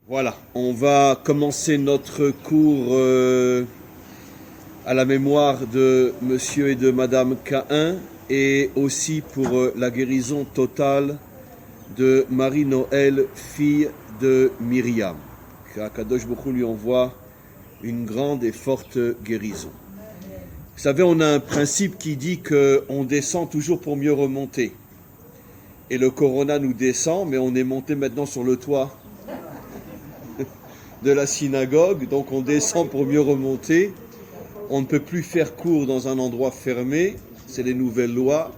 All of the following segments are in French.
Voilà, on va commencer notre cours à la mémoire de monsieur et de madame Caïn et aussi pour la guérison totale de Marie-Noël, fille de Myriam. Qu'Akadosh Baruch Hu lui envoie une grande et forte guérison. Vous savez, on a un principe qui dit qu'on descend toujours pour mieux remonter. Et le corona nous descend, mais on est monté maintenant sur le toit de la synagogue, donc on descend pour mieux remonter. On ne peut plus faire cours dans un endroit fermé, c'est les nouvelles lois.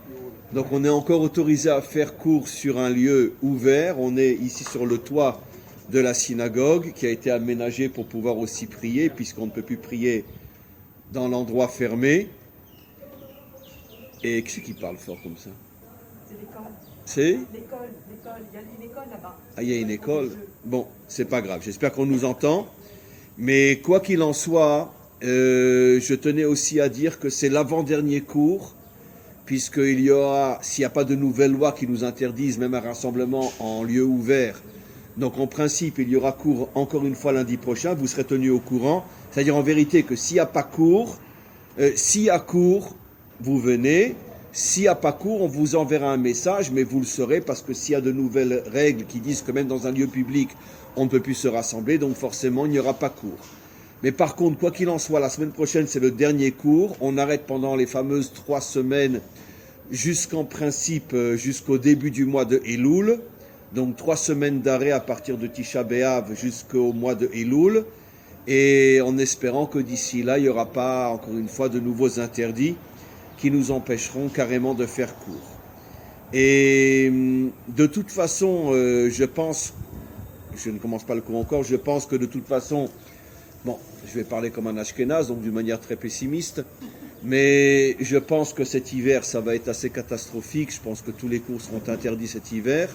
Donc on est encore autorisé à faire cours sur un lieu ouvert. On est ici sur le toit de la synagogue qui a été aménagé pour pouvoir aussi prier, puisqu'on ne peut plus prier dans l'endroit fermé. Et qui c'est qui parle fort comme ça? C'est l'école. C'est L'école. Il y a une école là-bas. Ah, il y a une école. Bon, c'est pas grave. J'espère qu'on nous entend. Mais quoi qu'il en soit, je tenais aussi à dire que c'est l'avant-dernier cours, puisqu'il y aura, s'il n'y a pas de nouvelles lois qui nous interdisent même un rassemblement en lieu ouvert, donc en principe, il y aura cours encore une fois lundi prochain, vous serez tenus au courant. C'est-à-dire en vérité que s'il n'y a pas cours, s'il y a cours, vous venez. S'il n'y a pas cours, on vous enverra un message, mais vous le saurez parce que s'il y a de nouvelles règles qui disent que même dans un lieu public, on ne peut plus se rassembler, donc forcément, il n'y aura pas cours. Mais par contre, quoi qu'il en soit, la semaine prochaine, c'est le dernier cours. On arrête pendant les fameuses 3 semaines jusqu'en principe, jusqu'au début du mois de Elul. Donc 3 semaines d'arrêt à partir de Tisha B'Av jusqu'au mois de Elul. Et en espérant que d'ici là, il n'y aura pas, encore une fois, de nouveaux interdits qui nous empêcheront carrément de faire cours. Et de toute façon, je pense, je ne commence pas le cours encore, je pense que de toute façon, bon, je vais parler comme un Ashkénaze, donc d'une manière très pessimiste, mais je pense que cet hiver, ça va être assez catastrophique. Je pense que tous les cours seront interdits cet hiver,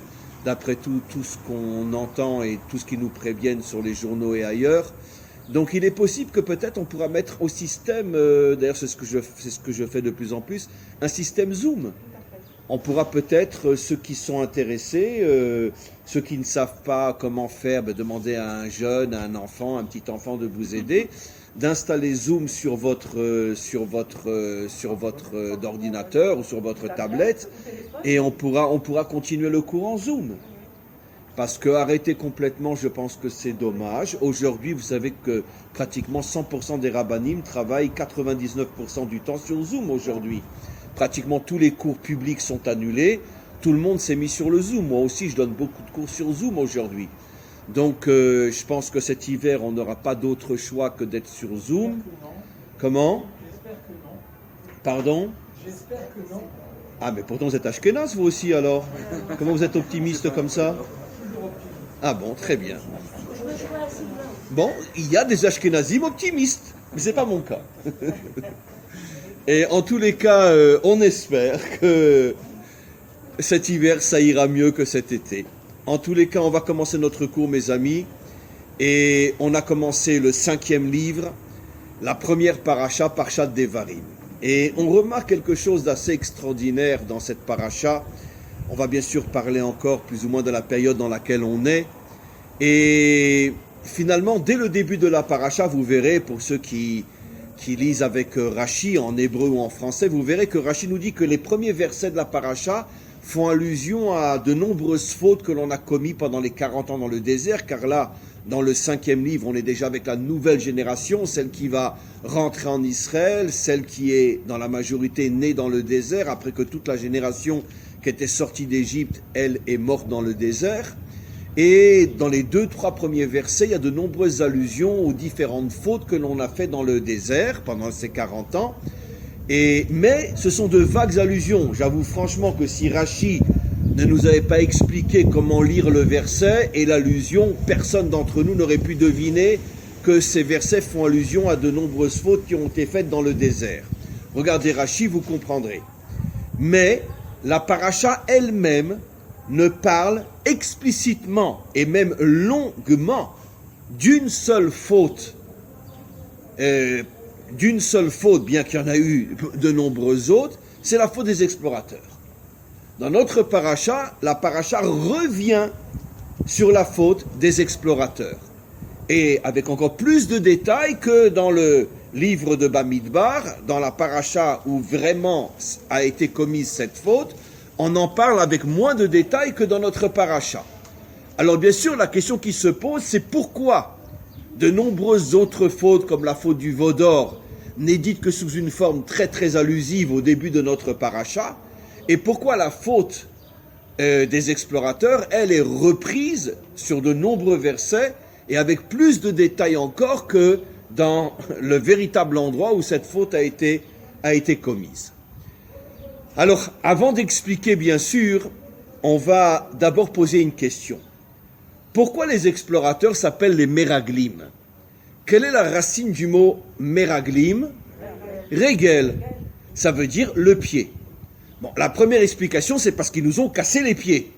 d'après tout ce qu'on entend et tout ce qui nous préviennent sur les journaux et ailleurs. Donc il est possible que peut-être on pourra mettre au système, d'ailleurs c'est ce que je fais de plus en plus, un système Zoom. On pourra peut-être, ceux qui sont intéressés, ceux qui ne savent pas comment faire, demander à un jeune, à un enfant, un petit enfant de vous aider, d'installer Zoom sur votre ordinateur ou sur votre tablette, et on pourra continuer le cours en Zoom. Parce que arrêter complètement, je pense que c'est dommage. Aujourd'hui, vous savez que pratiquement 100% des rabbinim travaillent 99% du temps sur Zoom aujourd'hui. Pratiquement tous les cours publics sont annulés. Tout le monde s'est mis sur le Zoom. Moi aussi, je donne beaucoup de cours sur Zoom aujourd'hui. Donc, je pense que cet hiver, on n'aura pas d'autre choix que d'être sur Zoom. Comment? J'espère que non. Pardon? J'espère que non. Ah, mais pourtant vous êtes ashkénaze, vous aussi, alors? Comment vous êtes optimiste comme ça? Ah bon, très bien. Bon, il y a des ashkénazim optimistes, mais c'est pas mon cas. Et en tous les cas, on espère que cet hiver, ça ira mieux que cet été. En tous les cas, on va commencer notre cours, mes amis, et on a commencé le 5e livre, la première paracha, Parshat Devarim. Et on remarque quelque chose d'assez extraordinaire dans cette paracha. On va bien sûr parler encore plus ou moins de la période dans laquelle on est. Et finalement, dès le début de la paracha, vous verrez, pour ceux qui lisent avec Rashi en hébreu ou en français, vous verrez que Rashi nous dit que les premiers versets de la paracha font allusion à de nombreuses fautes que l'on a commises pendant les 40 ans dans le désert, car là, dans le 5e livre, on est déjà avec la nouvelle génération, celle qui va rentrer en Israël, celle qui est dans la majorité née dans le désert, après que toute la génération qui était sortie d'Égypte, elle est morte dans le désert. Et dans les 2-3 premiers versets, il y a de nombreuses allusions aux différentes fautes que l'on a fait dans le désert pendant ces 40 ans. Mais ce sont de vagues allusions. J'avoue franchement que si Rashi ne nous avait pas expliqué comment lire le verset et l'allusion, personne d'entre nous n'aurait pu deviner que ces versets font allusion à de nombreuses fautes qui ont été faites dans le désert. Regardez Rashi, vous comprendrez. Mais la paracha elle-même ne parle explicitement et même longuement d'une seule faute, bien qu'il y en a eu de nombreuses autres, c'est la faute des explorateurs. Dans notre paracha, la paracha revient sur la faute des explorateurs. Et avec encore plus de détails que dans le livre de Bamidbar, dans la paracha où vraiment a été commise cette faute, on en parle avec moins de détails que dans notre paracha. Alors bien sûr, la question qui se pose, c'est pourquoi de nombreuses autres fautes, comme la faute du veau d'or, n'est dite que sous une forme très très allusive au début de notre paracha, et pourquoi la faute des explorateurs, elle est reprise sur de nombreux versets et avec plus de détails encore que dans le véritable endroit où cette faute a été commise. Alors, avant d'expliquer, bien sûr, on va d'abord poser une question. Pourquoi les explorateurs s'appellent les Meraglim? Quelle est la racine du mot Meraglim? Regel, ça veut dire le pied. Bon, la première explication, c'est parce qu'ils nous ont cassé les pieds.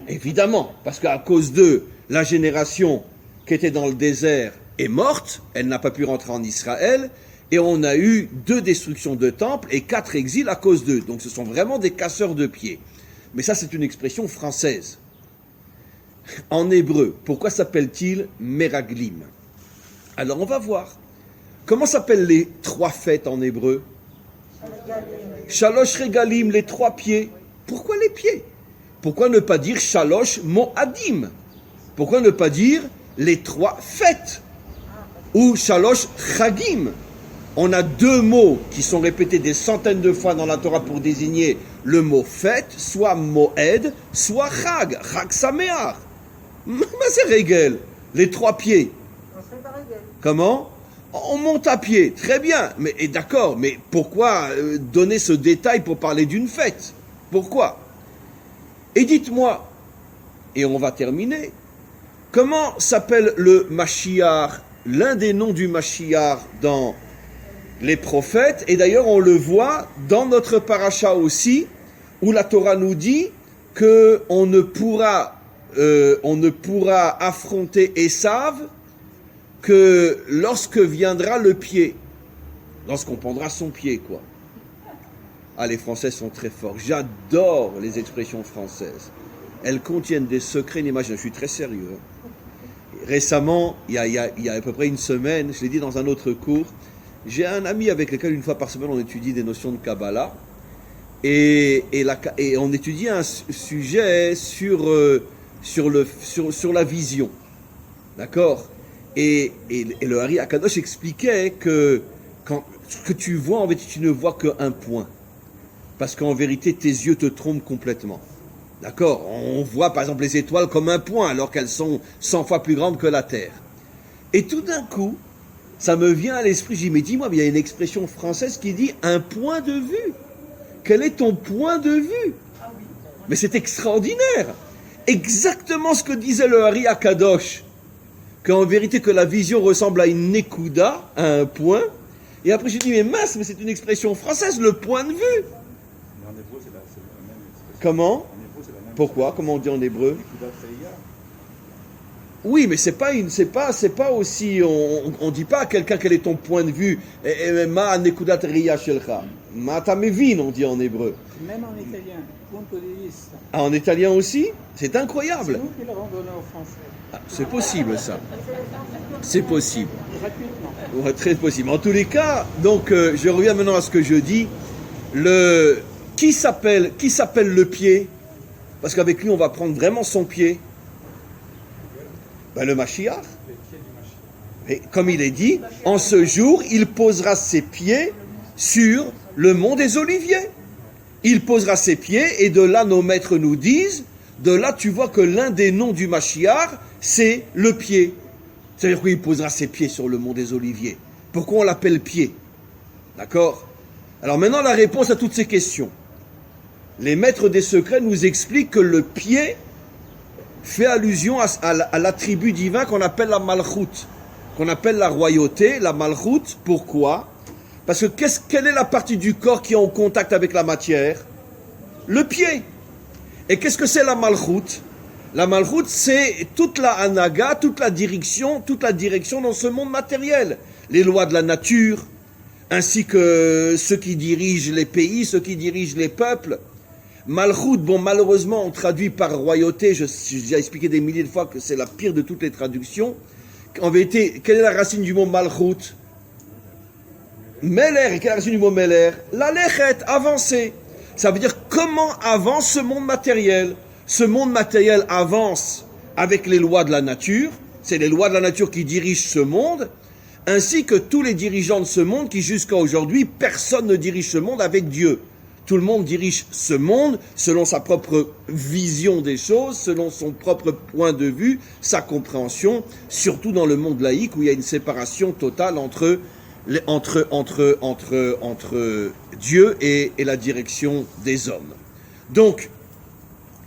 Évidemment, parce qu'à cause d'eux, la génération qui était dans le désert est morte, elle n'a pas pu rentrer en Israël, et on a eu 2 destructions de temples et 4 exils à cause d'eux. Donc ce sont vraiment des casseurs de pieds. Mais ça, c'est une expression française. En hébreu, pourquoi s'appelle-t-il Meraglim? Alors on va voir. Comment s'appellent les 3 fêtes en hébreu? Shalosh Regalim, les 3 pieds. Pourquoi les pieds? Pourquoi ne pas dire Shalosh Moadim? Pourquoi ne pas dire les 3 fêtes? Ou Shalosh Chagim? On a 2 mots qui sont répétés des centaines de fois dans la Torah pour désigner le mot fête, soit Moed, soit Chag, Chag Sameach. Mais c'est Regel, les 3 pieds. Comment? On monte à pied, très bien, mais d'accord, mais pourquoi donner ce détail pour parler d'une fête? Pourquoi? Et dites-moi, et on va terminer, comment s'appelle le Mashiach, l'un des noms du Mashiach dans les prophètes, et d'ailleurs on le voit dans notre paracha aussi, où la Torah nous dit qu'on ne pourra affronter Esav que lorsque viendra le pied, lorsqu'on prendra son pied, quoi. Ah, les Français sont très forts. J'adore les expressions françaises. Elles contiennent des secrets inimaginables. Je suis très sérieux. Récemment, il y a à peu près une semaine, je l'ai dit dans un autre cours, j'ai un ami avec lequel une fois par semaine on étudie des notions de Kabbalah et on étudie un sujet sur la vision. D'accord? Et le Hari Akadosh expliquait que quand ce que tu vois, en fait, tu ne vois qu'un point. Parce qu'en vérité, tes yeux te trompent complètement. D'accord? On voit par exemple les étoiles comme un point, alors qu'elles sont 100 fois plus grandes que la Terre. Et tout d'un coup, ça me vient à l'esprit, je dis, mais dis-moi, il y a une expression française qui dit un point de vue. Quel est ton point de vue? Mais c'est extraordinaire. Exactement ce que disait le Hari Akadosh. Qu'en vérité que la vision ressemble à une nekuda, à un point, et après je dis mais mince, mais c'est une expression française, le point de vue. Mais en hébreu, c'est la même expression. Comment? En hébreu, c'est la même. Pourquoi? Comment on dit en hébreu? Nekudat Reya. Oui, mais c'est pas aussi, on dit pas à quelqu'un quel est ton point de vue, ma nekudat riya shelcha, ma tamevin, on dit en hébreu. Même en italien, punto di vista. Ah, en italien aussi? C'est incroyable. C'est nous qui l'avons donné aux Français. Ah, c'est possible ça. C'est possible. Gratuitement. Ouais, très possible. En tous les cas, donc je reviens maintenant à ce que je dis. Qui s'appelle le pied? Parce qu'avec lui, on va prendre vraiment son pied. Ben, le Mashiach. Et comme il est dit, en ce jour, il posera ses pieds sur le mont des Oliviers. Il posera ses pieds, et de là, nos maîtres nous disent, de là, tu vois que l'un des noms du Mashiach, c'est le pied. C'est-à-dire qu'il posera ses pieds sur le mont des Oliviers. Pourquoi on l'appelle pied? D'accord? Alors maintenant, la réponse à toutes ces questions. Les maîtres des secrets nous expliquent que le pied fait allusion à l'attribut divin qu'on appelle la malchoute, qu'on appelle la royauté, la malchoute. Pourquoi? Parce que quelle est la partie du corps qui est en contact avec la matière? Le pied. Et qu'est-ce que c'est la malchoute? La malchoute, c'est toute la anaga, toute la direction dans ce monde matériel. Les lois de la nature, ainsi que ceux qui dirigent les pays, ceux qui dirigent les peuples. Malchut, bon, malheureusement, on traduit par royauté. J'ai déjà expliqué des milliers de fois que c'est la pire de toutes les traductions. En vérité, quelle est la racine du mot Malchut? Meler. Et quelle est la racine du mot Meler? La lechet, avancer. Ça veut dire comment avance ce monde matériel. Ce monde matériel avance avec les lois de la nature. C'est les lois de la nature qui dirigent ce monde, ainsi que tous les dirigeants de ce monde qui, jusqu'à aujourd'hui, personne ne dirige ce monde avec Dieu. Tout le monde dirige ce monde selon sa propre vision des choses, selon son propre point de vue, sa compréhension, surtout dans le monde laïque où il y a une séparation totale entre Dieu et la direction des hommes. Donc,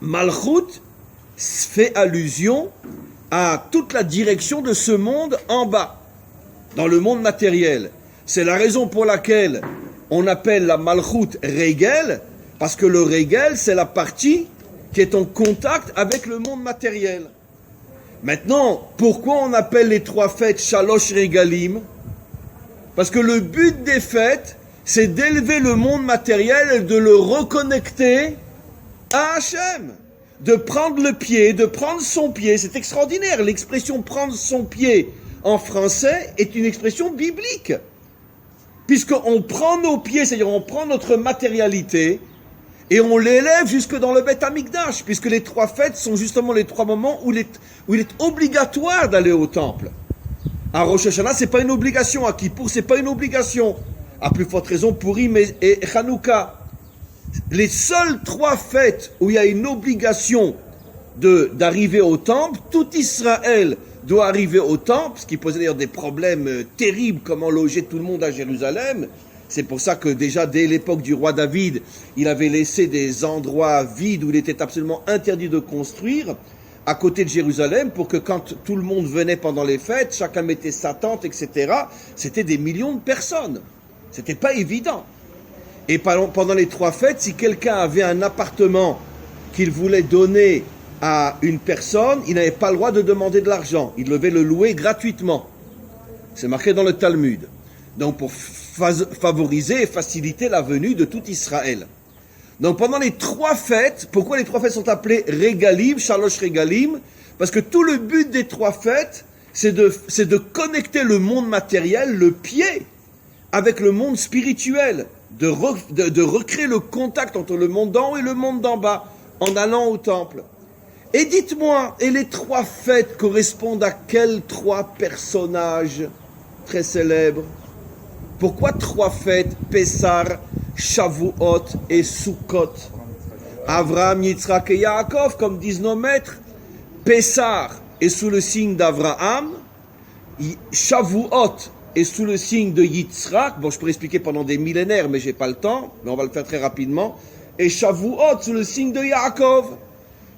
Malchut fait allusion à toute la direction de ce monde en bas, dans le monde matériel. C'est la raison pour laquelle on appelle la Malchut Regel, parce que le Regel, c'est la partie qui est en contact avec le monde matériel. Maintenant, pourquoi on appelle les trois fêtes Shalosh Regalim? Parce que le but des fêtes, c'est d'élever le monde matériel et de le reconnecter à Hachem. De prendre le pied, de prendre son pied. C'est extraordinaire. L'expression prendre son pied en français est une expression biblique. Puisqu'on prend nos pieds, c'est-à-dire on prend notre matérialité et on l'élève jusque dans le Beth Amikdash, puisque les trois fêtes sont justement les trois moments où il est obligatoire d'aller au temple. À Rosh Hashanah, c'est pas une obligation. À Kippour, c'est pas une obligation. À plus forte raison, Purim et Hanouka. Les seules trois fêtes où il y a une obligation d'arriver au temple, tout Israël doit arriver au temple, ce qui posait d'ailleurs des problèmes terribles, comment loger tout le monde à Jérusalem. C'est pour ça que déjà dès l'époque du roi David, il avait laissé des endroits vides où il était absolument interdit de construire à côté de Jérusalem pour que quand tout le monde venait pendant les fêtes, chacun mettait sa tente, etc. C'était des millions de personnes. C'était pas évident. Et pendant les trois fêtes, si quelqu'un avait un appartement qu'il voulait donner à une personne, il n'avait pas le droit de demander de l'argent. Il devait le louer gratuitement. C'est marqué dans le Talmud. Donc pour favoriser et faciliter la venue de tout Israël. Donc pendant les trois fêtes, pourquoi les trois fêtes sont appelées Regalim, Shalosh Regalim? Parce que tout le but des trois fêtes, c'est de connecter le monde matériel, le pied, avec le monde spirituel. De recréer le contact entre le monde d'en haut et le monde d'en bas, en allant au temple. Et dites-moi, et les trois fêtes correspondent à quels trois personnages très célèbres? Pourquoi trois fêtes? Pessar, Shavuot et Sukkot. Avraham, Yitzhak et Yaakov, comme disent nos maîtres. Pessar est sous le signe d'Avraham. Shavuot est sous le signe de Yitzhak. Bon, je pourrais expliquer pendant des millénaires, mais j'ai pas le temps. Mais on va le faire très rapidement. Et Shavuot sous le signe de Yaakov.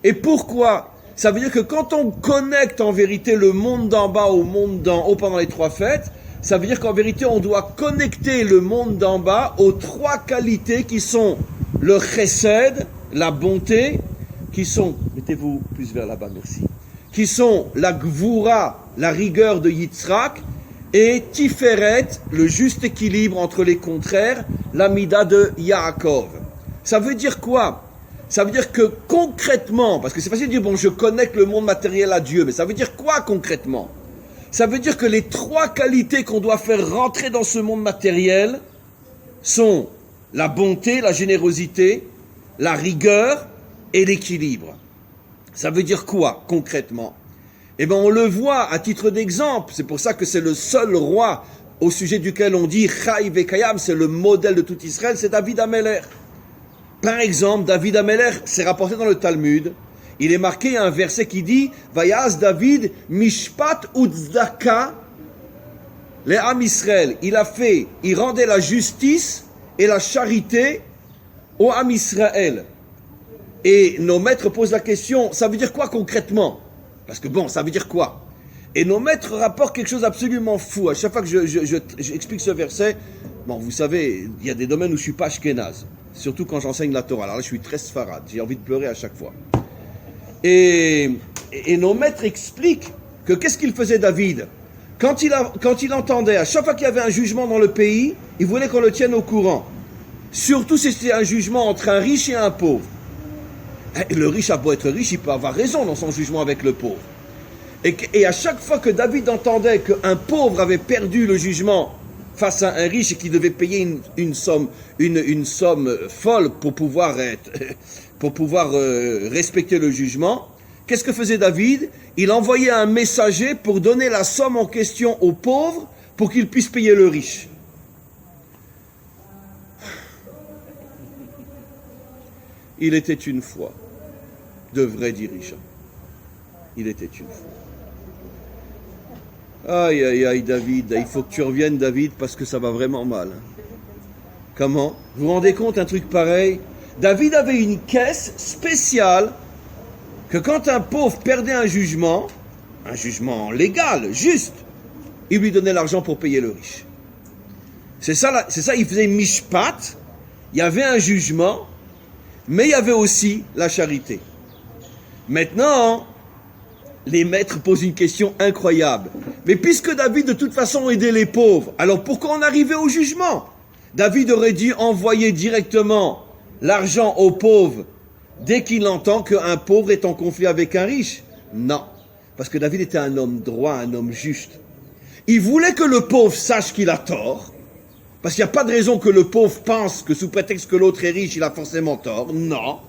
Et pourquoi? Ça veut dire que quand on connecte en vérité le monde d'en bas au monde d'en haut pendant les trois fêtes, ça veut dire qu'en vérité on doit connecter le monde d'en bas aux trois qualités qui sont le chesed, la bonté, qui sont, mettez-vous plus vers là-bas, merci, qui sont la gvura, la rigueur de Yitzhak, et Tiferet, le juste équilibre entre les contraires, l'amida de Yaakov. Ça veut dire quoi? Ça veut dire que concrètement, parce que c'est facile de dire, bon, je connecte le monde matériel à Dieu, mais ça veut dire quoi concrètement? Ça veut dire que les trois qualités qu'on doit faire rentrer dans ce monde matériel sont la bonté, la générosité, la rigueur et l'équilibre. Ça veut dire quoi concrètement? Eh bien, on le voit à titre d'exemple. C'est pour ça que c'est le seul roi au sujet duquel on dit Chai Vekayam, c'est le modèle de tout Israël, c'est David Ameler. Par exemple, David Ameler, c'est rapporté dans le Talmud. Il est marqué un verset qui dit Vayaz David Mishpat Uzdaka le Am Israël. Il rendait la justice et la charité au Am Israël. Et nos maîtres posent la question, ça veut dire quoi concrètement? Parce que bon, ça veut dire quoi? Et nos maîtres rapportent quelque chose d'absolument fou. À chaque fois que j'explique ce verset, bon, vous savez, il y a des domaines où je ne suis pas ashkénaze. Surtout quand j'enseigne la Torah. Alors là, je suis très sfarad. J'ai envie de pleurer à chaque fois. Et nos maîtres expliquent que qu'est-ce qu'il faisait David? Quand il entendait, à chaque fois qu'il y avait un jugement dans le pays, il voulait qu'on le tienne au courant. Surtout si c'était un jugement entre un riche et un pauvre. Le riche a beau être riche, il peut avoir raison dans son jugement avec le pauvre. Et à chaque fois que David entendait qu'un pauvre avait perdu le jugement face à un riche et qu'il devait payer une somme folle pour pouvoir respecter le jugement, qu'est-ce que faisait David? Il envoyait un messager pour donner la somme en question au pauvre pour qu'il puisse payer le riche. Il était une fois de vrais dirigeants. Il était une fois. Aïe, aïe, aïe, David, il faut que tu reviennes, David, parce que ça va vraiment mal. Comment? Vous vous rendez compte, un truc pareil? David avait une caisse spéciale que quand un pauvre perdait un jugement légal, juste, il lui donnait l'argent pour payer le riche. C'est ça, il faisait mishpat, il y avait un jugement, mais il y avait aussi la charité. Maintenant, les maîtres posent une question incroyable. Mais puisque David de toute façon aidait les pauvres, alors pourquoi en arriver au jugement? David aurait dû envoyer directement l'argent aux pauvres dès qu'il entend qu'un pauvre est en conflit avec un riche. Non, parce que David était un homme droit, un homme juste. Il voulait que le pauvre sache qu'il a tort, parce qu'il n'y a pas de raison que le pauvre pense que sous prétexte que l'autre est riche, il a forcément tort. Non,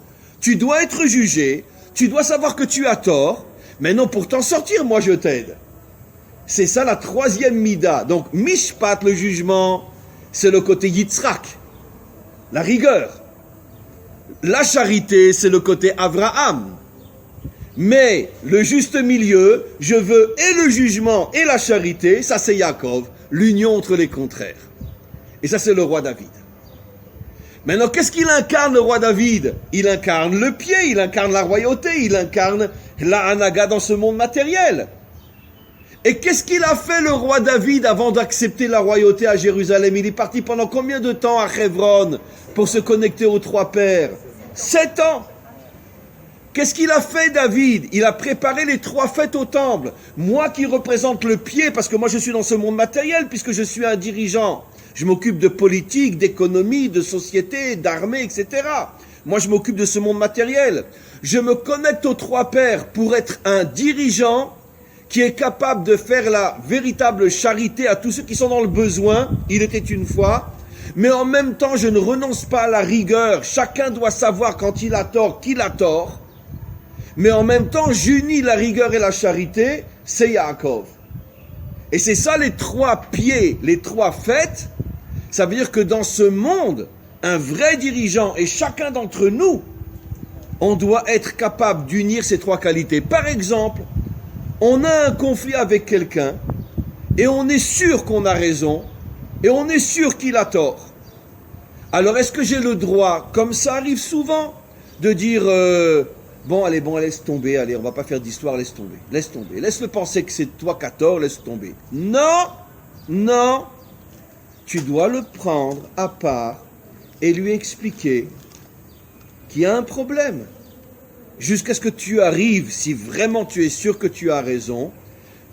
tu dois être jugé, tu dois savoir que tu as tort, mais non, pour t'en sortir, moi je t'aide. C'est ça la troisième mida. Donc, mishpat, le jugement, c'est le côté yitzhak, la rigueur. La charité, c'est le côté Abraham. Mais le juste milieu, je veux et le jugement et la charité, ça c'est Yaakov, l'union entre les contraires. Et ça c'est le roi David. Maintenant, qu'est-ce qu'il incarne, le roi David? Il incarne le pied, il incarne la royauté, il incarne la hanaga dans ce monde matériel. Et qu'est-ce qu'il a fait, le roi David, avant d'accepter la royauté à Jérusalem? Il est parti pendant combien de temps à Hebron pour se connecter aux trois pères? 7 ans. Qu'est-ce qu'il a fait, David? Il a préparé les 3 fêtes au temple. Moi qui représente le pied, parce que moi je suis dans ce monde matériel, puisque je suis un dirigeant. Je m'occupe de politique, d'économie, de société, d'armée, etc. Moi, je m'occupe de ce monde matériel. Je me connecte aux 3 pères pour être un dirigeant qui est capable de faire la véritable charité à tous ceux qui sont dans le besoin. Il était une fois. Mais en même temps, je ne renonce pas à la rigueur. Chacun doit savoir quand il a tort, qu'il a tort. Mais en même temps, j'unis la rigueur et la charité. C'est Yaakov. Et c'est ça les 3 pieds, les 3 fêtes. Ça veut dire que dans ce monde, un vrai dirigeant, et chacun d'entre nous, on doit être capable d'unir ces 3 qualités. Par exemple, on a un conflit avec quelqu'un, et on est sûr qu'on a raison, et on est sûr qu'il a tort. Alors est-ce que j'ai le droit, comme ça arrive souvent, de dire bon, laisse tomber, allez, on va pas faire d'histoire, laisse tomber, laisse-le penser que c'est toi qui as tort, laisse tomber. Non, tu dois le prendre à part et lui expliquer qu'il y a un problème. Jusqu'à ce que tu arrives, si vraiment tu es sûr que tu as raison,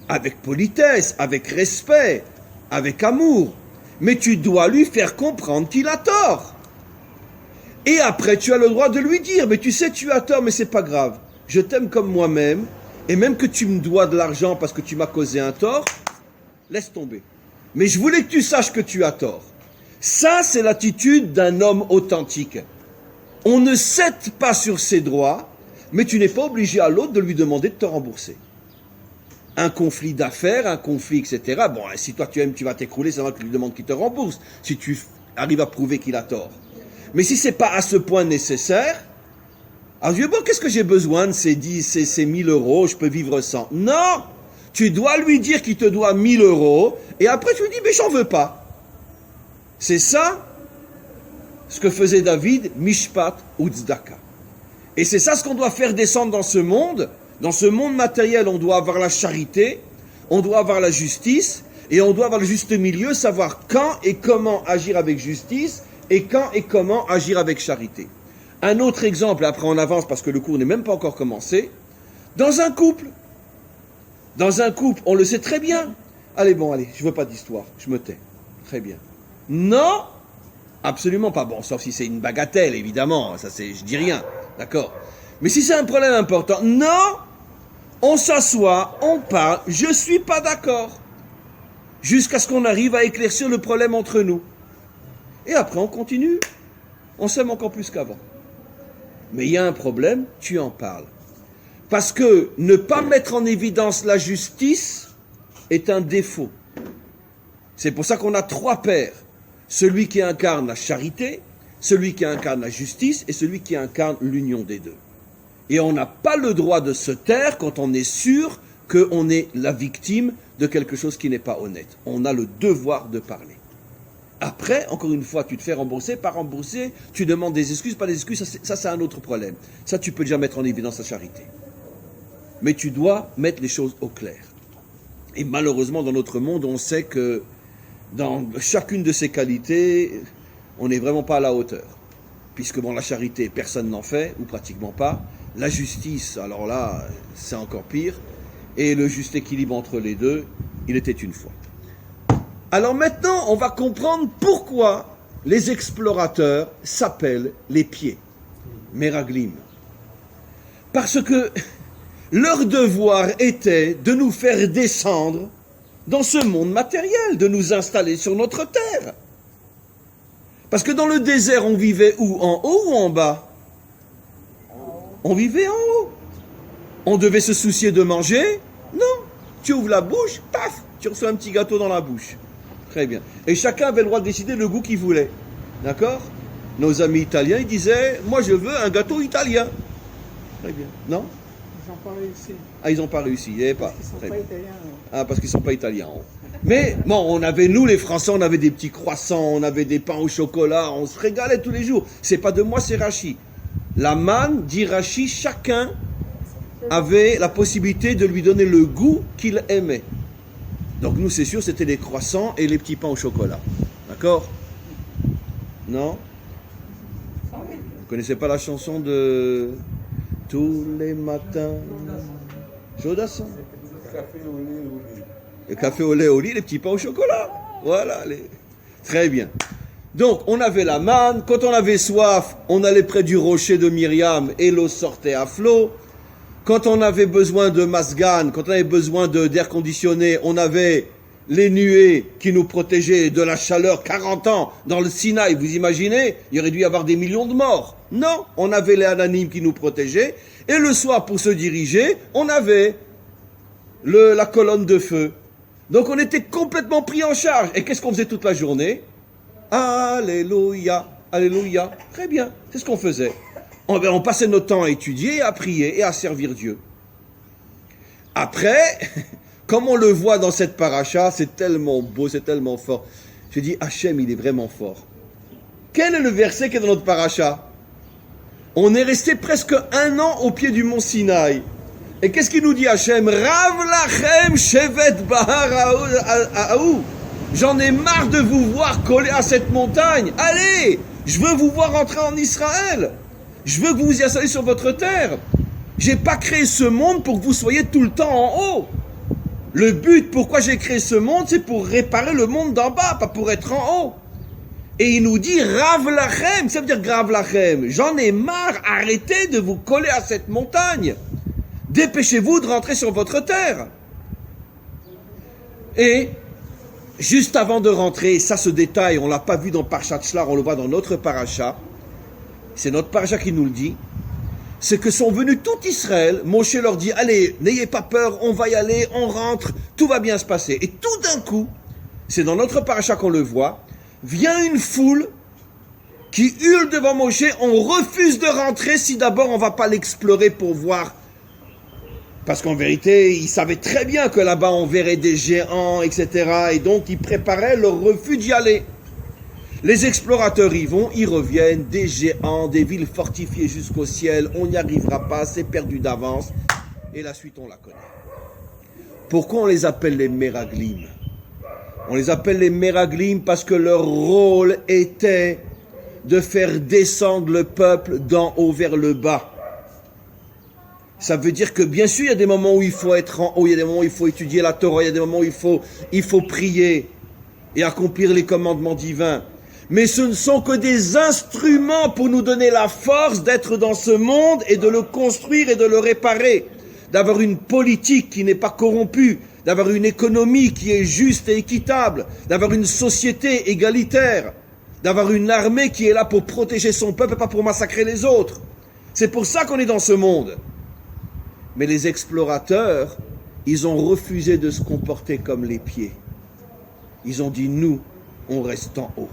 avec politesse, avec respect, avec amour. Mais tu dois lui faire comprendre qu'il a tort. Et après, tu as le droit de lui dire, mais tu sais, tu as tort, mais c'est pas grave. Je t'aime comme moi-même, et même que tu me dois de l'argent parce que tu m'as causé un tort, laisse tomber. Mais je voulais que tu saches que tu as tort. Ça, c'est l'attitude d'un homme authentique. On ne cède pas sur ses droits, mais tu n'es pas obligé à l'autre de lui demander de te rembourser. Un conflit d'affaires, un conflit, etc. Bon, si toi tu aimes, tu vas t'écrouler, c'est vrai que tu lui demandes qu'il te rembourse, si tu arrives à prouver qu'il a tort. Mais si c'est pas à ce point nécessaire, alors je dis, bon, qu'est-ce que j'ai besoin de ces 1000 euros, je peux vivre sans. Non! Tu dois lui dire qu'il te doit 1000 euros, et après tu lui dis, mais j'en veux pas. C'est ça, ce que faisait David, Mishpat ou Tzedaka. Et c'est ça ce qu'on doit faire descendre dans ce monde. Dans ce monde matériel, on doit avoir la charité, on doit avoir la justice, et on doit avoir le juste milieu, savoir quand et comment agir avec justice, et quand et comment agir avec charité. Un autre exemple, après on avance parce que le cours n'est même pas encore commencé. Dans un couple, on le sait très bien. Allez, je veux pas d'histoire, je me tais. Très bien. Non, absolument pas. Bon, sauf si c'est une bagatelle, évidemment, ça c'est, je dis rien, d'accord. Mais si c'est un problème important, non, on s'assoit, on parle, je ne suis pas d'accord. Jusqu'à ce qu'on arrive à éclaircir le problème entre nous. Et après, on continue. On s'aime encore plus qu'avant. Mais il y a un problème, tu en parles. Parce que ne pas mettre en évidence la justice est un défaut. C'est pour ça qu'on a 3 pères. Celui qui incarne la charité, celui qui incarne la justice et celui qui incarne l'union des deux. Et on n'a pas le droit de se taire quand on est sûr qu'on est la victime de quelque chose qui n'est pas honnête. On a le devoir de parler. Après, encore une fois, tu te fais rembourser, pas rembourser, tu demandes des excuses, pas des excuses, ça c'est un autre problème. Ça, tu peux déjà mettre en évidence la charité. Mais tu dois mettre les choses au clair. Et malheureusement, dans notre monde, on sait que dans chacune de ces qualités, on n'est vraiment pas à la hauteur. Puisque bon, la charité, personne n'en fait, ou pratiquement pas. La justice, alors là, c'est encore pire. Et le juste équilibre entre les deux, il était une fois. Alors maintenant, on va comprendre pourquoi les explorateurs s'appellent les pieds, Meraglim. Parce que leur devoir était de nous faire descendre dans ce monde matériel, de nous installer sur notre terre. Parce que dans le désert, on vivait où? En haut ou en bas? On vivait en haut. On devait se soucier de manger? Non. Tu ouvres la bouche, paf, tu reçois un petit gâteau dans la bouche. Très bien. Et chacun avait le droit de décider le goût qu'il voulait. D'accord? Nos amis italiens, ils disaient, moi je veux un gâteau italien. Très bien. Non? Ils n'ont pas réussi. Ah, ils n'ont pas réussi. Il n'y avait pas. Ils ne sont Très pas bien. italiens. Ah, parce qu'ils ne sont pas italiens. Mais, bon, on avait, nous les Français, on avait des petits croissants, on avait des pains au chocolat, on se régalait tous les jours. C'est pas de moi, c'est Rachi. La manne, dit Rachi, chacun avait la possibilité de lui donner le goût qu'il aimait. Donc nous, c'est sûr, c'était les croissants et les petits pains au chocolat. D'accord? Non? Vous ne connaissez pas la chanson de Tous les matins Jodassin? Le café au lait au lit, les petits pains au chocolat. Voilà. Très bien. Donc, on avait la manne. Quand on avait soif, on allait près du rocher de Myriam et l'eau sortait à flot. Quand on avait besoin de masgan, quand on avait besoin d'air conditionné, on avait les nuées qui nous protégeaient de la chaleur. 40 ans dans le Sinaï, vous imaginez? Il aurait dû y avoir des millions de morts. Non, on avait les ananimes qui nous protégeaient. Et le soir, pour se diriger, on avait la colonne de feu. Donc on était complètement pris en charge. Et qu'est-ce qu'on faisait toute la journée? Alléluia, alléluia. Très bien, c'est ce qu'on faisait. On passait notre temps à étudier, à prier et à servir Dieu. Après, comme on le voit dans cette paracha, c'est tellement beau, c'est tellement fort. Je dis, Hachem, il est vraiment fort. Quel est le verset qui est dans notre paracha? On est resté presque 1 an au pied du mont Sinaï. Et qu'est-ce qu'il nous dit Hachem? Rav lachem shevet bahar aou. J'en ai marre de vous voir coller à cette montagne. Allez, je veux vous voir entrer en Israël. Je veux que vous vous y installez sur votre terre. J'ai pas créé ce monde pour que vous soyez tout le temps en haut. Le but, pourquoi j'ai créé ce monde, c'est pour réparer le monde d'en bas, pas pour être en haut. Et il nous dit Rav lachem, ça veut dire grave lachem. J'en ai marre, arrêtez de vous coller à cette montagne. Dépêchez-vous de rentrer sur votre terre. Et juste avant de rentrer, ça ce détail, on ne l'a pas vu dans Parashat Shlach, on le voit dans notre paracha. C'est notre paracha qui nous le dit. C'est que sont venus tout Israël. Moshe leur dit, allez, n'ayez pas peur, on va y aller, on rentre, tout va bien se passer. Et tout d'un coup, c'est dans notre paracha qu'on le voit, vient une foule qui hurle devant Moshe, on refuse de rentrer si d'abord on ne va pas l'explorer pour voir. Parce qu'en vérité, ils savaient très bien que là-bas on verrait des géants, etc. Et donc ils préparaient leur refus d'y aller. Les explorateurs y vont, ils reviennent, des géants, des villes fortifiées jusqu'au ciel, on n'y arrivera pas, c'est perdu d'avance. Et la suite on la connaît. Pourquoi on les appelle les Meraglim? On les appelle les Meraglim parce que leur rôle était de faire descendre le peuple d'en haut vers le bas. Ça veut dire que bien sûr, il y a des moments où il faut être en haut, il y a des moments où il faut étudier la Torah, il y a des moments où il faut prier et accomplir les commandements divins. Mais ce ne sont que des instruments pour nous donner la force d'être dans ce monde et de le construire et de le réparer. D'avoir une politique qui n'est pas corrompue, d'avoir une économie qui est juste et équitable, d'avoir une société égalitaire, d'avoir une armée qui est là pour protéger son peuple et pas pour massacrer les autres. C'est pour ça qu'on est dans ce monde. Mais les explorateurs, ils ont refusé de se comporter comme les pieds. Ils ont dit, nous, on reste en haut.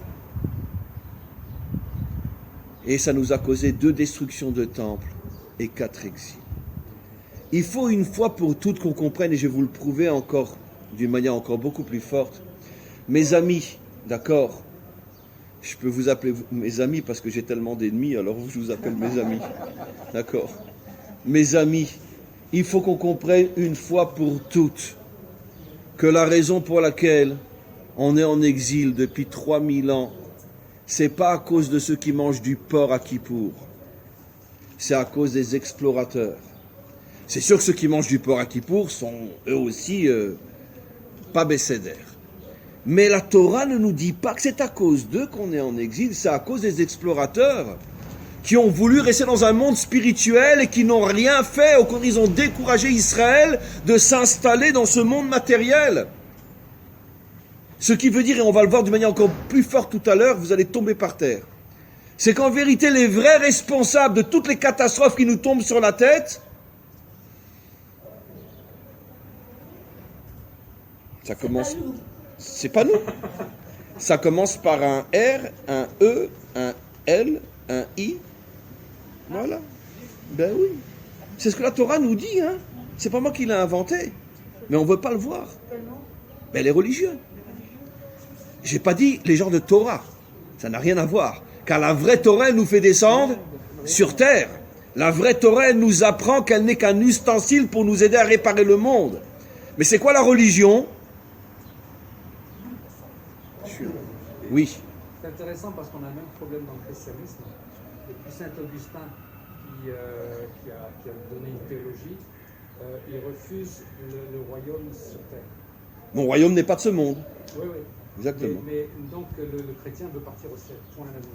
Et ça nous a causé 2 destructions de temples et 4 exils. Il faut une fois pour toutes qu'on comprenne, et je vais vous le prouver encore, d'une manière encore beaucoup plus forte. Mes amis, d'accord, je peux vous appeler mes amis parce que j'ai tellement d'ennemis, alors je vous appelle mes amis. D'accord. Mes amis, il faut qu'on comprenne une fois pour toutes que la raison pour laquelle on est en exil depuis 3000 ans, c'est pas à cause de ceux qui mangent du porc à Kippour. C'est à cause des explorateurs. C'est sûr que ceux qui mangent du porc à Kippour sont eux aussi pas bécédères. Mais la Torah ne nous dit pas que c'est à cause d'eux qu'on est en exil, c'est à cause des explorateurs qui ont voulu rester dans un monde spirituel et qui n'ont rien fait, au contraire, ils ont découragé Israël de s'installer dans ce monde matériel. Ce qui veut dire, et on va le voir d'une manière encore plus forte tout à l'heure, vous allez tomber par terre. C'est qu'en vérité, les vrais responsables de toutes les catastrophes qui nous tombent sur la tête, ça commence... C'est pas nous. Ça commence par un R, un E, un L, un I. Voilà. Ben oui. C'est ce que la Torah nous dit, hein. C'est pas moi qui l'ai inventé. Mais on veut pas le voir. Ben les religieux. J'ai pas dit les gens de Torah. Ça n'a rien à voir. Car la vraie Torah, elle nous fait descendre sur terre. La vraie Torah, elle nous apprend qu'elle n'est qu'un ustensile pour nous aider à réparer le monde. Mais c'est quoi la religion ? Oui. C'est intéressant parce qu'on a le même problème dans le christianisme. Depuis Saint Augustin, qui a donné une théologie, il refuse le royaume sur terre. Mon royaume n'est pas de ce monde. Oui, oui. Exactement. Mais donc le chrétien veut partir au ciel. Point à la vie.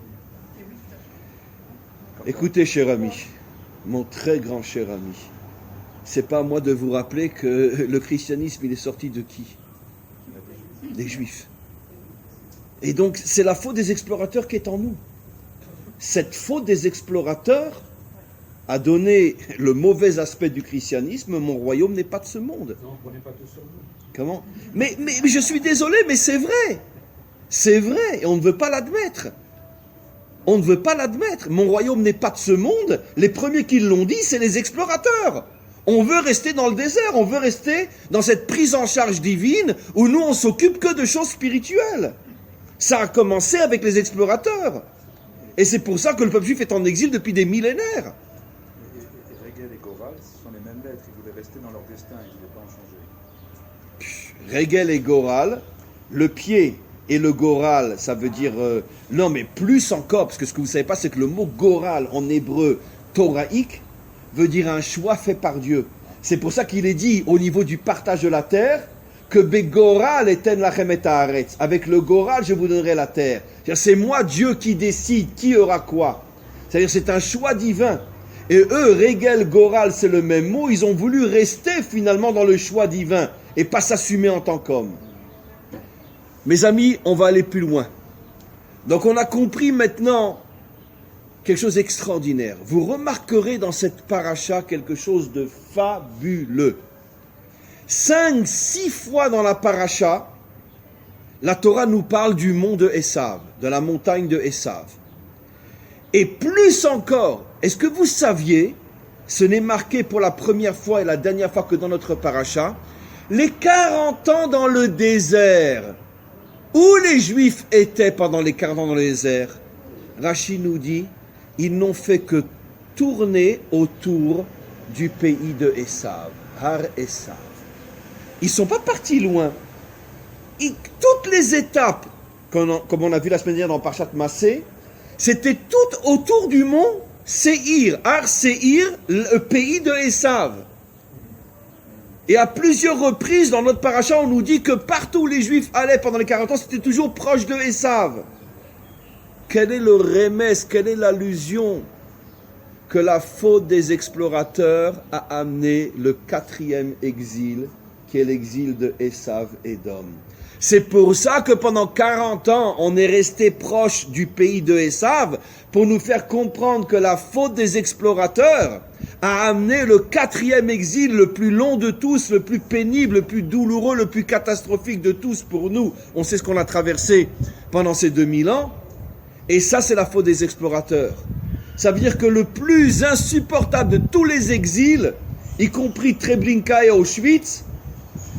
Écoutez, cher ami, mon très grand cher ami, c'est pas à moi de vous rappeler que le christianisme, il est sorti de qui ? Des Juifs. Et donc, c'est la faute des explorateurs qui est en nous. Cette faute des explorateurs a donné le mauvais aspect du christianisme. Mon royaume n'est pas de ce monde. Non, prenez pas tout sur vous. Comment ? mais je suis désolé, mais c'est vrai. C'est vrai, et on ne veut pas l'admettre. On ne veut pas l'admettre. Mon royaume n'est pas de ce monde. Les premiers qui l'ont dit, c'est les explorateurs. On veut rester dans le désert, on veut rester dans cette prise en charge divine où nous, on s'occupe que de choses spirituelles. Ça a commencé avec les explorateurs. Et c'est pour ça que le peuple juif est en exil depuis des millénaires. Et Régel et Goral, ce sont les mêmes lettres. Ils voulaient rester dans leur destin, ils ne voulaient pas en changer. Régel et Goral, le pied et le Goral, ça veut dire... non, mais plus encore, parce que ce que vous ne savez pas, c'est que le mot Goral en hébreu, toraïque, veut dire un choix fait par Dieu. C'est pour ça qu'il est dit, au niveau du partage de la terre, que Begoral eten lachem et haaretz. Avec le Goral, je vous donnerai la terre. C'est moi, Dieu, qui décide qui aura quoi. C'est-à-dire, c'est un choix divin. Et eux, Régel, Goral, c'est le même mot. Ils ont voulu rester finalement dans le choix divin et pas s'assumer en tant qu'homme. Mes amis, on va aller plus loin. Donc, on a compris maintenant quelque chose d'extraordinaire. Vous remarquerez dans cette paracha quelque chose de fabuleux. 5-6 fois dans la paracha, la Torah nous parle du mont de Esav, de la montagne de Esav. Et plus encore, est-ce que vous saviez, ce n'est marqué pour la première fois et la dernière fois que dans notre paracha, les 40 ans dans le désert, où les Juifs étaient pendant les 40 ans dans le désert, Rashi nous dit, ils n'ont fait que tourner autour du pays de Esav, Har Esav. Ils ne sont pas partis loin. Toutes les étapes, comme on a vu la semaine dernière dans Parshat Massé, c'était toutes autour du mont Seir, Har Seir, le pays de Esav. Et à plusieurs reprises dans notre paracha, on nous dit que partout où les Juifs allaient pendant les 40 ans, c'était toujours proche de Esav. quel est le remès, quelle est l'allusion que la faute des explorateurs a amené le 4e exil, qui est l'exil de Esav Édom. C'est pour ça que pendant 40 ans, on est resté proche du pays de Esav, pour nous faire comprendre que la faute des explorateurs a amené le 4e exil, le plus long de tous, le plus pénible, le plus douloureux, le plus catastrophique de tous pour nous. On sait ce qu'on a traversé pendant ces 2000 ans. Et ça, c'est la faute des explorateurs. Ça veut dire que le plus insupportable de tous les exils, y compris Treblinka et Auschwitz,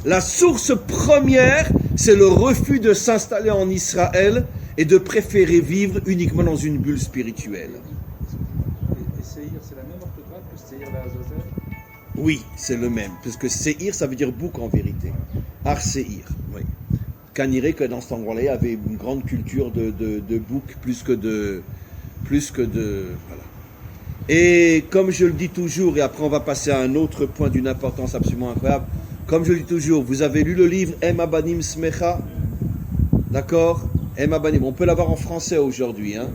la source première, c'est le refus de s'installer en Israël et de préférer vivre uniquement dans une bulle spirituelle. Et Seir, c'est la même orthographe que Seir la Azazel? Oui, c'est le même, parce que Seir, ça veut dire bouc en vérité. Ar-Seir, oui. Caniré que dans cet endroit-là, il y avait une grande culture de bouc plus que de... Voilà. Et comme je le dis toujours, et après on va passer à un autre point d'une importance absolument incroyable, comme je le dis toujours, vous avez lu le livre Em Abanim Smecha, d'accord? Em Abanim, on peut l'avoir en français aujourd'hui, hein?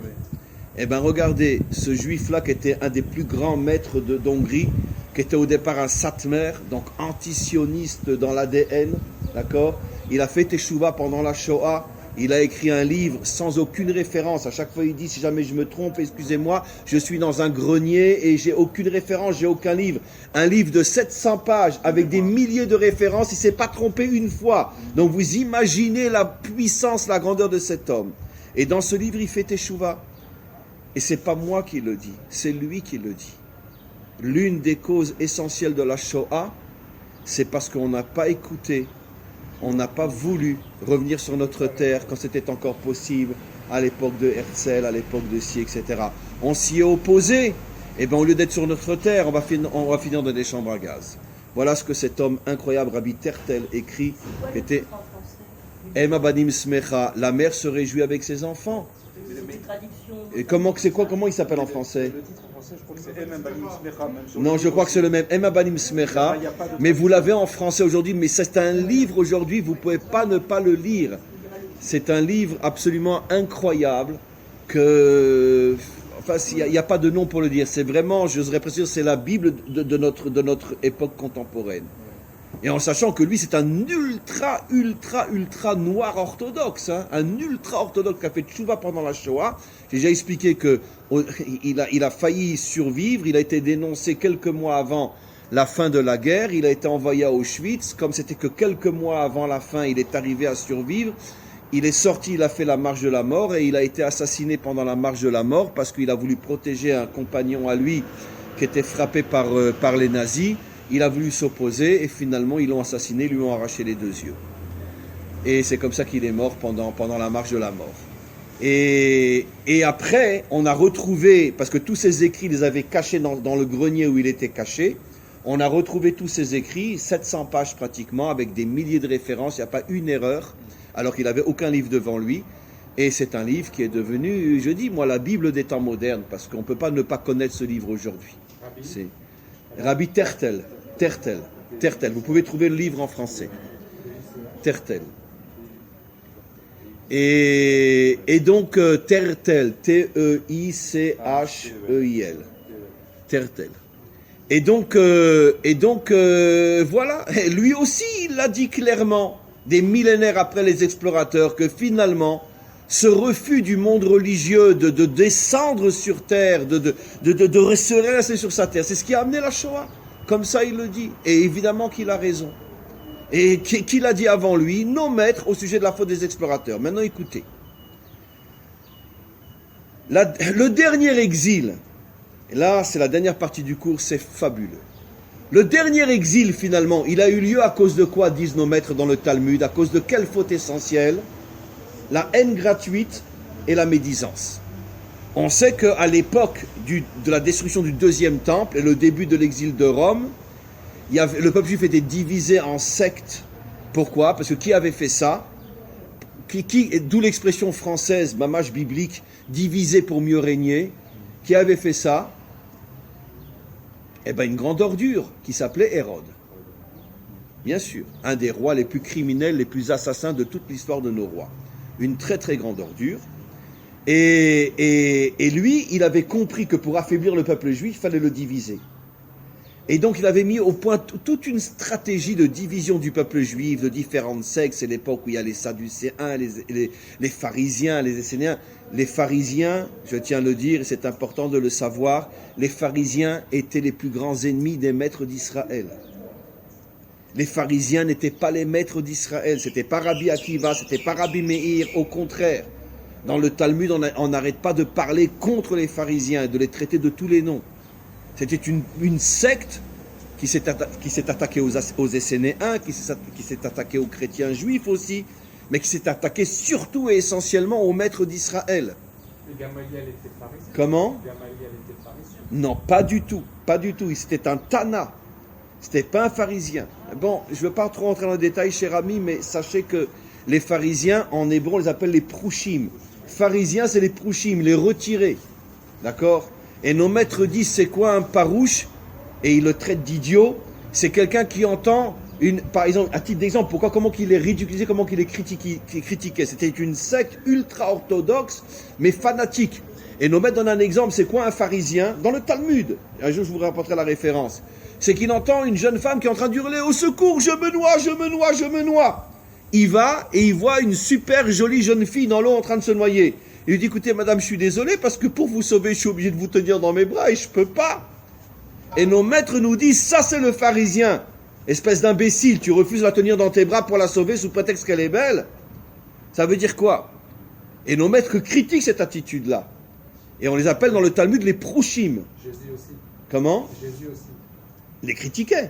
Eh bien regardez, ce juif-là qui était un des plus grands maîtres d'Hongrie, qui était au départ un satmer, donc antisioniste dans l'ADN, d'accord? Il a fait Teshuvah pendant la Shoah. Il a écrit un livre sans aucune référence. À chaque fois, il dit, si jamais je me trompe, excusez-moi, je suis dans un grenier et j'ai aucune référence, j'ai aucun livre. Un livre de 700 pages avec des milliers de références, il ne s'est pas trompé une fois. Donc vous imaginez la puissance, la grandeur de cet homme. Et dans ce livre, il fait Teshuvah. Et ce n'est pas moi qui le dis, c'est lui qui le dit. L'une des causes essentielles de la Shoah, c'est parce qu'on n'a pas écouté, on n'a pas voulu revenir sur notre terre quand c'était encore possible, à l'époque de Herzl, à l'époque de Si, etc. On s'y est opposé. Et bien au lieu d'être sur notre terre, on va finir dans des chambres à gaz. Voilà ce que cet homme incroyable, Rabbi Tertel, écrit, qui était Em Abanim Smecha, la mère se réjouit avec ses enfants. Et comment il s'appelle en français? Le titre en français, je crois que c'est Em Abanim Smecha. Non, je crois que c'est le même. Em Abanim Smecha. Mais vous l'avez en français aujourd'hui. Mais c'est un livre aujourd'hui, vous ne pouvez pas ne pas le lire. C'est un livre absolument incroyable que... Enfin, il n'y a pas de nom pour le dire. C'est vraiment, j'oserais préciser, c'est la Bible de notre époque contemporaine. Et en sachant que lui, c'est un ultra noir orthodoxe, hein, un ultra orthodoxe qui a fait tchouva pendant la Shoah. J'ai déjà expliqué qu'il a failli survivre, il a été dénoncé quelques mois avant la fin de la guerre, il a été envoyé à Auschwitz, comme c'était que quelques mois avant la fin, il est arrivé à survivre. Il est sorti, il a fait la marche de la mort et il a été assassiné pendant la marche de la mort parce qu'il a voulu protéger un compagnon à lui qui était frappé par les nazis. Il a voulu s'opposer et finalement ils l'ont assassiné, lui ont arraché les 2 yeux. Et c'est comme ça qu'il est mort pendant la marche de la mort. Et après, on a retrouvé, parce que tous ces écrits, ils les avaient cachés dans le grenier où il était caché, on a retrouvé tous ces écrits, 700 pages pratiquement, avec des milliers de références, il n'y a pas une erreur, alors qu'il n'avait aucun livre devant lui. Et c'est un livre qui est devenu, je dis, moi, la Bible des temps modernes, parce qu'on ne peut pas ne pas connaître ce livre aujourd'hui. C'est Rabbi Tertel. Tertel. Vous pouvez trouver le livre en français. Tertel. Et donc, Tertel. T-E-I-C-H-E-I-L. Tertel. Et donc, voilà. Lui aussi, il l'a dit clairement, des millénaires après les explorateurs, que finalement, ce refus du monde religieux de descendre sur terre, de se rester sur sa terre, c'est ce qui a amené la Shoah. Comme ça, il le dit. Et évidemment qu'il a raison. Et qu'il a dit avant lui, nos maîtres au sujet de la faute des explorateurs. Maintenant, écoutez. Le dernier exil, et là, c'est la dernière partie du cours, c'est fabuleux. Le dernier exil, finalement, il a eu lieu à cause de quoi, disent nos maîtres dans le Talmud? À cause de quelle faute essentielle? La haine gratuite et la médisance. On sait qu'à l'époque de la destruction du 2e temple et le début de l'exil de Rome, le peuple juif était divisé en sectes. Pourquoi? Parce que qui avait fait ça? D'où l'expression française, mamash biblique, divisé pour mieux régner. Qui avait fait ça? Eh bien, une grande ordure qui s'appelait Hérode. Bien sûr, un des rois les plus criminels, les plus assassins de toute l'histoire de nos rois. Une très très grande ordure. Et lui, il avait compris que pour affaiblir le peuple juif, il fallait le diviser. Et donc il avait mis au point toute une stratégie de division du peuple juif, de différentes sectes. C'est l'époque où il y a les Sadducéens, les pharisiens, les Essénéens. Les pharisiens, je tiens à le dire, c'est important de le savoir, les pharisiens étaient les plus grands ennemis des maîtres d'Israël. Les pharisiens n'étaient pas les maîtres d'Israël, c'était pas Rabbi Akiva, c'était pas Rabbi Meir, au contraire. Dans le Talmud, on n'arrête pas de parler contre les pharisiens et de les traiter de tous les noms. C'était une secte qui s'est attaquée aux Essénéens, qui s'est attaquée aux chrétiens juifs aussi, mais qui s'est attaquée surtout et essentiellement aux maîtres d'Israël. Et Gamaliel était pharisien. Comment? Gamaliel était pharisien. Non, pas du tout, pas du tout. C'était un Tana, c'était pas un pharisien. Bon, je ne veux pas trop entrer dans le détail, cher ami, mais sachez que les pharisiens, en hébreu, on les appelle les prouchim. Pharisiens, c'est les prouchim, les retirés. D'accord? Et nos maîtres disent, c'est quoi un parouche? Et ils le traitent d'idiot. C'est quelqu'un qui entend, par exemple, à titre d'exemple, comment qu'il est ridiculisé, comment qu'il est critiqué. C'était une secte ultra-orthodoxe, mais fanatique. Et nos maîtres donnent un exemple, c'est quoi un pharisien? Dans le Talmud, un jour je vous rapporterai la référence. C'est qu'il entend une jeune femme qui est en train de hurler, au secours, je me noie, je me noie, je me noie. Il va et il voit une super jolie jeune fille dans l'eau en train de se noyer. Il lui dit, écoutez madame, je suis désolé parce que pour vous sauver, je suis obligé de vous tenir dans mes bras et je peux pas. Et nos maîtres nous disent, ça c'est le pharisien. Espèce d'imbécile, tu refuses de la tenir dans tes bras pour la sauver sous prétexte qu'elle est belle. Ça veut dire quoi? Et nos maîtres critiquent cette attitude-là. Et on les appelle dans le Talmud les prouchim. Jésus aussi. Comment? Jésus aussi. Les critiquaient,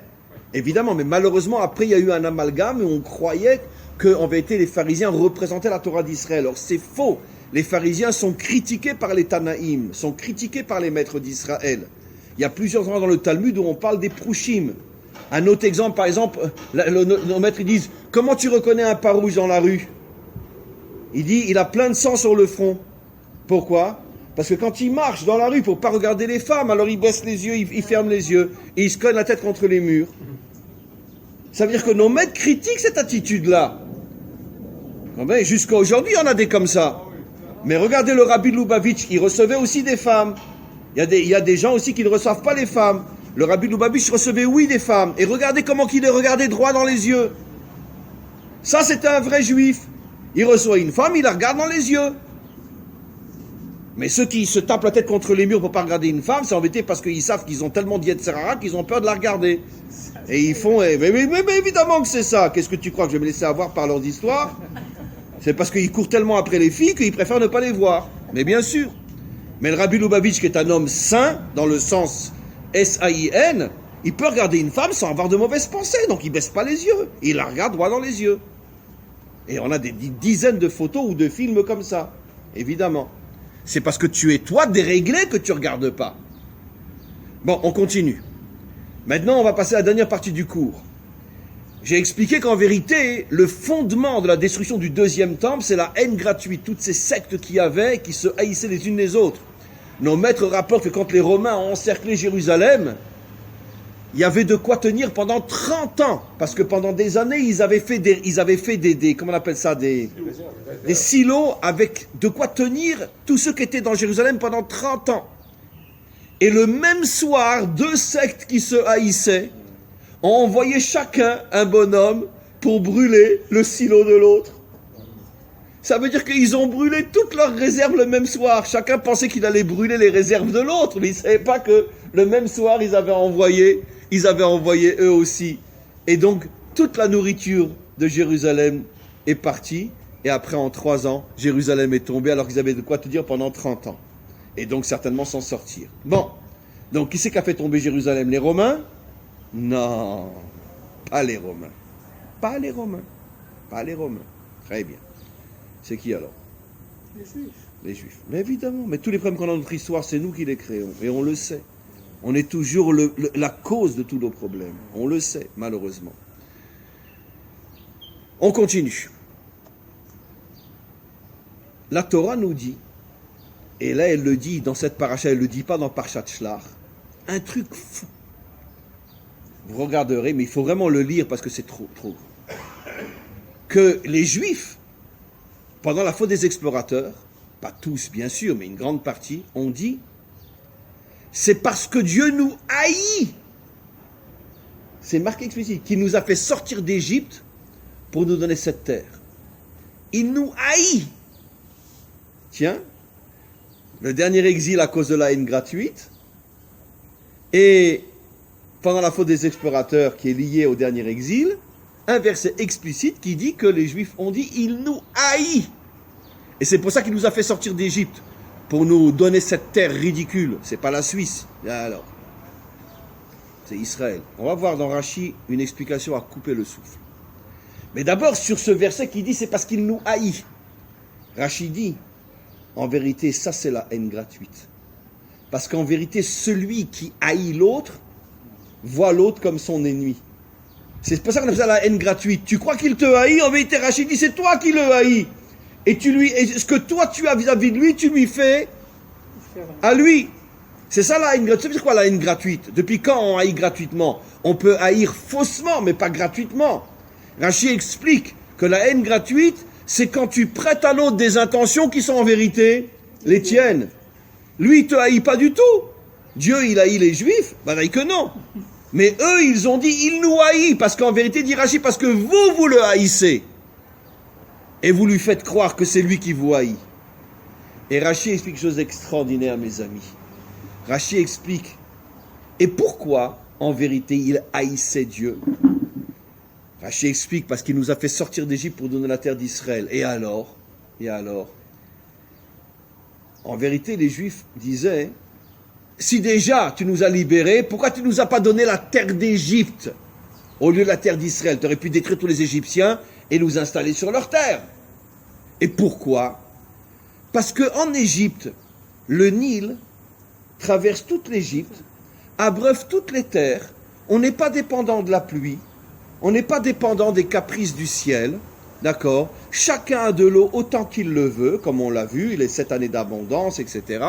évidemment. Mais malheureusement, après, il y a eu un amalgame où on croyait qu'en vérité, les pharisiens représentaient la Torah d'Israël. Or, c'est faux. Les pharisiens sont critiqués par les Tanaïm, sont critiqués par les maîtres d'Israël. Il y a plusieurs endroits dans le Talmud où on parle des prouchim. Un autre exemple, par exemple, nos maîtres ils disent, comment tu reconnais un parouche dans la rue? Il dit, il a plein de sang sur le front. Pourquoi? Parce que quand il marche dans la rue pour ne pas regarder les femmes, alors il baisse les yeux, il ferme les yeux, et il se cogne la tête contre les murs. Ça veut dire que nos maîtres critiquent cette attitude-là. Jusqu'à aujourd'hui, il y en a des comme ça. Mais regardez le Rabbi Lubavitch, il recevait aussi des femmes. Il y a des gens aussi qui ne reçoivent pas les femmes. Le Rabbi Lubavitch recevait, oui, des femmes. Et regardez comment il les regardait droit dans les yeux. Ça, c'était un vrai juif. Il reçoit une femme, il la regarde dans les yeux. Mais ceux qui se tapent la tête contre les murs pour ne pas regarder une femme, c'est embêté parce qu'ils savent qu'ils ont tellement d'Yetzerara qu'ils ont peur de la regarder. Et ils font, mais évidemment que c'est ça. Qu'est-ce que tu crois que je vais me laisser avoir par leurs histoires? C'est parce qu'ils courent tellement après les filles qu'ils préfèrent ne pas les voir. Mais bien sûr. Mais le Rabbi Lubavitch, qui est un homme saint, dans le sens S-A-I-N, il peut regarder une femme sans avoir de mauvaises pensées. Donc il ne baisse pas les yeux. Il la regarde droit dans les yeux. Et on a des dizaines de photos ou de films comme ça. Évidemment. C'est parce que tu es toi déréglé que tu ne regardes pas. Bon, on continue. Maintenant, on va passer à la dernière partie du cours. J'ai expliqué qu'en vérité, le fondement de la destruction du deuxième temple, c'est la haine gratuite. Toutes ces sectes qu'il y avait, qui se haïssaient les unes les autres. Nos maîtres rapportent que quand les Romains ont encerclé Jérusalem, il y avait de quoi tenir pendant 30 ans. Parce que pendant des années, ils avaient fait des comment on appelle ça, des silos avec de quoi tenir tous ceux qui étaient dans Jérusalem pendant 30 ans. Et le même soir, deux sectes qui se haïssaient ont envoyé chacun un bonhomme pour brûler le silo de l'autre. Ça veut dire qu'ils ont brûlé toutes leurs réserves le même soir. Chacun pensait qu'il allait brûler les réserves de l'autre, mais ils ne savaient pas que le même soir, ils avaient envoyé eux aussi. Et donc, toute la nourriture de Jérusalem est partie. Et après, en 3 ans, Jérusalem est tombée alors qu'ils avaient de quoi te dire pendant 30 ans. Et donc, certainement s'en sortir. Bon. Donc, qui c'est qui a fait tomber Jérusalem? Les Romains? Non. Pas les Romains. Pas les Romains. Pas les Romains. Très bien. C'est qui alors? Les Juifs. Les Juifs. Mais évidemment. Mais tous les problèmes qu'on a dans notre histoire, c'est nous qui les créons. Et on le sait. On est toujours la cause de tous nos problèmes. On le sait, malheureusement. On continue. La Torah nous dit, et là elle le dit dans cette paracha, elle ne le dit pas dans Parshat Shlach, un truc fou. Vous regarderez, mais il faut vraiment le lire parce que c'est trop. Que les Juifs, pendant la faute des explorateurs, pas tous bien sûr, mais une grande partie, ont dit, c'est parce que Dieu nous haït. C'est marqué explicite, qu'il nous a fait sortir d'Égypte pour nous donner cette terre. Il nous haït. Tiens, le dernier exil à cause de la haine gratuite, et pendant la faute des explorateurs qui est liée au dernier exil, un verset explicite qui dit que les Juifs ont dit, il nous haït. Et c'est pour ça qu'il nous a fait sortir d'Égypte, pour nous donner cette terre ridicule. C'est pas la Suisse. Alors, c'est Israël. On va voir dans Rachi une explication à couper le souffle. Mais d'abord, sur ce verset qui dit, c'est parce qu'il nous haït. Rachi dit, en vérité, ça c'est la haine gratuite. Parce qu'en vérité, celui qui haït l'autre, voit l'autre comme son ennemi. C'est pour ça qu'on appelle ça la haine gratuite. Tu crois qu'il te haït, en vérité, Rachi dit, c'est toi qui le haïs. Et ce que toi tu as vis-à-vis de lui, tu lui fais à lui. C'est ça la haine gratuite. Ça veut dire quoi la haine gratuite? Depuis quand on haït gratuitement? On peut haïr faussement, mais pas gratuitement. Rachi explique que la haine gratuite, c'est quand tu prêtes à l'autre des intentions qui sont en vérité les tiennes. Lui, il te haït pas du tout. Dieu, il haït les Juifs? Ben là, que non. Mais eux, ils ont dit, il nous haït, parce qu'en vérité, dit Rachi, parce que vous le haïssez. Et vous lui faites croire que c'est lui qui vous haït. Et Rachi explique quelque chose d'extraordinaire, mes amis. Rachi explique, et pourquoi, en vérité, il haïssait Dieu? Rachi explique, parce qu'il nous a fait sortir d'Égypte pour donner la terre d'Israël. Et alors? En vérité, les Juifs disaient, si déjà tu nous as libérés, pourquoi tu ne nous as pas donné la terre d'Égypte au lieu de la terre d'Israël? Tu aurais pu détruire tous les Égyptiens et nous installer sur leur terre. Et pourquoi? Parce qu'en Égypte, le Nil traverse toute l'Égypte, abreuve toutes les terres, on n'est pas dépendant de la pluie, on n'est pas dépendant des caprices du ciel, d'accord? Chacun a de l'eau autant qu'il le veut, comme on l'a vu, les 7 années d'abondance, etc.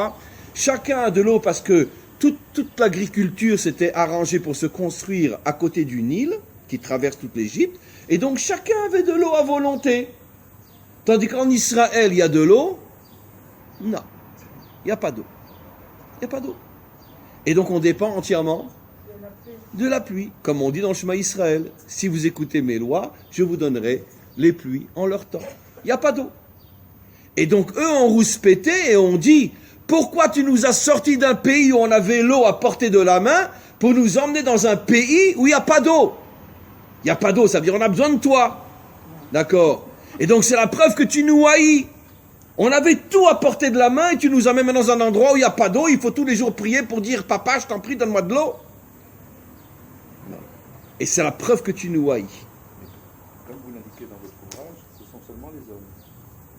Chacun a de l'eau parce que toute l'agriculture s'était arrangée pour se construire à côté du Nil, qui traverse toute l'Égypte, et donc chacun avait de l'eau à volonté. Tandis qu'en Israël, il y a de l'eau? Non, il n'y a pas d'eau. Il n'y a pas d'eau. Et donc on dépend entièrement de la pluie. Comme on dit dans le Shema Israël, si vous écoutez mes lois, je vous donnerai les pluies en leur temps. Il n'y a pas d'eau. Et donc eux ont rouspété et ont dit, pourquoi tu nous as sortis d'un pays où on avait l'eau à portée de la main pour nous emmener dans un pays où il n'y a pas d'eau? Il n'y a pas d'eau, ça veut dire on a besoin de toi. D'accord? Et donc c'est la preuve que tu nous haïs. On avait tout à portée de la main et tu nous amènes dans un endroit où il n'y a pas d'eau. Il faut tous les jours prier pour dire, papa, je t'en prie, donne-moi de l'eau. Non. Et c'est la preuve que tu nous haïs. Comme vous l'indiquez dans votre ouvrage, ce sont seulement les hommes.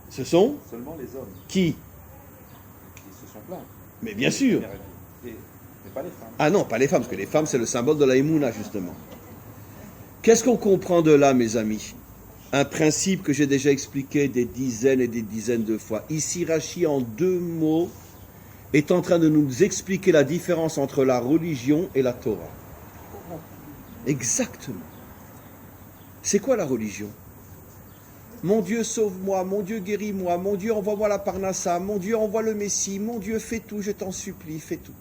Ce sont Seulement les hommes qui se sont plaints. Mais bien sûr. Mais pas les femmes. Ah non, pas les femmes, parce que les femmes, c'est le symbole de la Emouna, justement. Qu'est-ce qu'on comprend de là, mes amis? Un principe que j'ai déjà expliqué des dizaines et des dizaines de fois. Ici, Rachi, en 2 mots, est en train de nous expliquer la différence entre la religion et la Torah. Exactement. C'est quoi la religion? Mon Dieu, sauve-moi, mon Dieu, guéris-moi, mon Dieu, envoie-moi la Parnassa, mon Dieu, envoie le Messie, mon Dieu, fais tout, je t'en supplie, fais tout.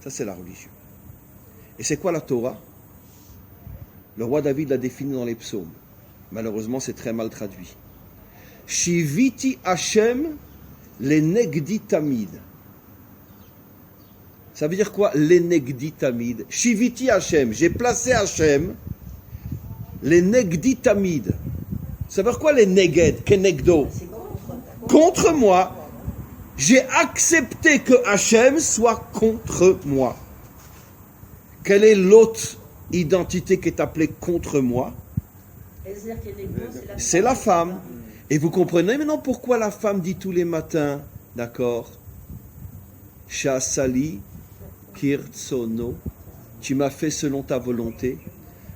Ça, c'est la religion. Et c'est quoi la Torah? Le roi David l'a défini dans les psaumes. Malheureusement, c'est très mal traduit. Shiviti Hashem l'enegdi tamid. Ça veut dire quoi, l'enegdi tamid? Shiviti Hashem, j'ai placé Hashem l'enegdi tamid. Ça veut dire quoi les neged, kenegdo? Contre moi. J'ai accepté que Hashem soit contre moi. Quelle est l'autre identité qui est appelée contre moi? C'est la femme. Et vous comprenez maintenant pourquoi la femme dit tous les matins, d'accord? Shasali kirtsono, tu m'as fait selon ta volonté.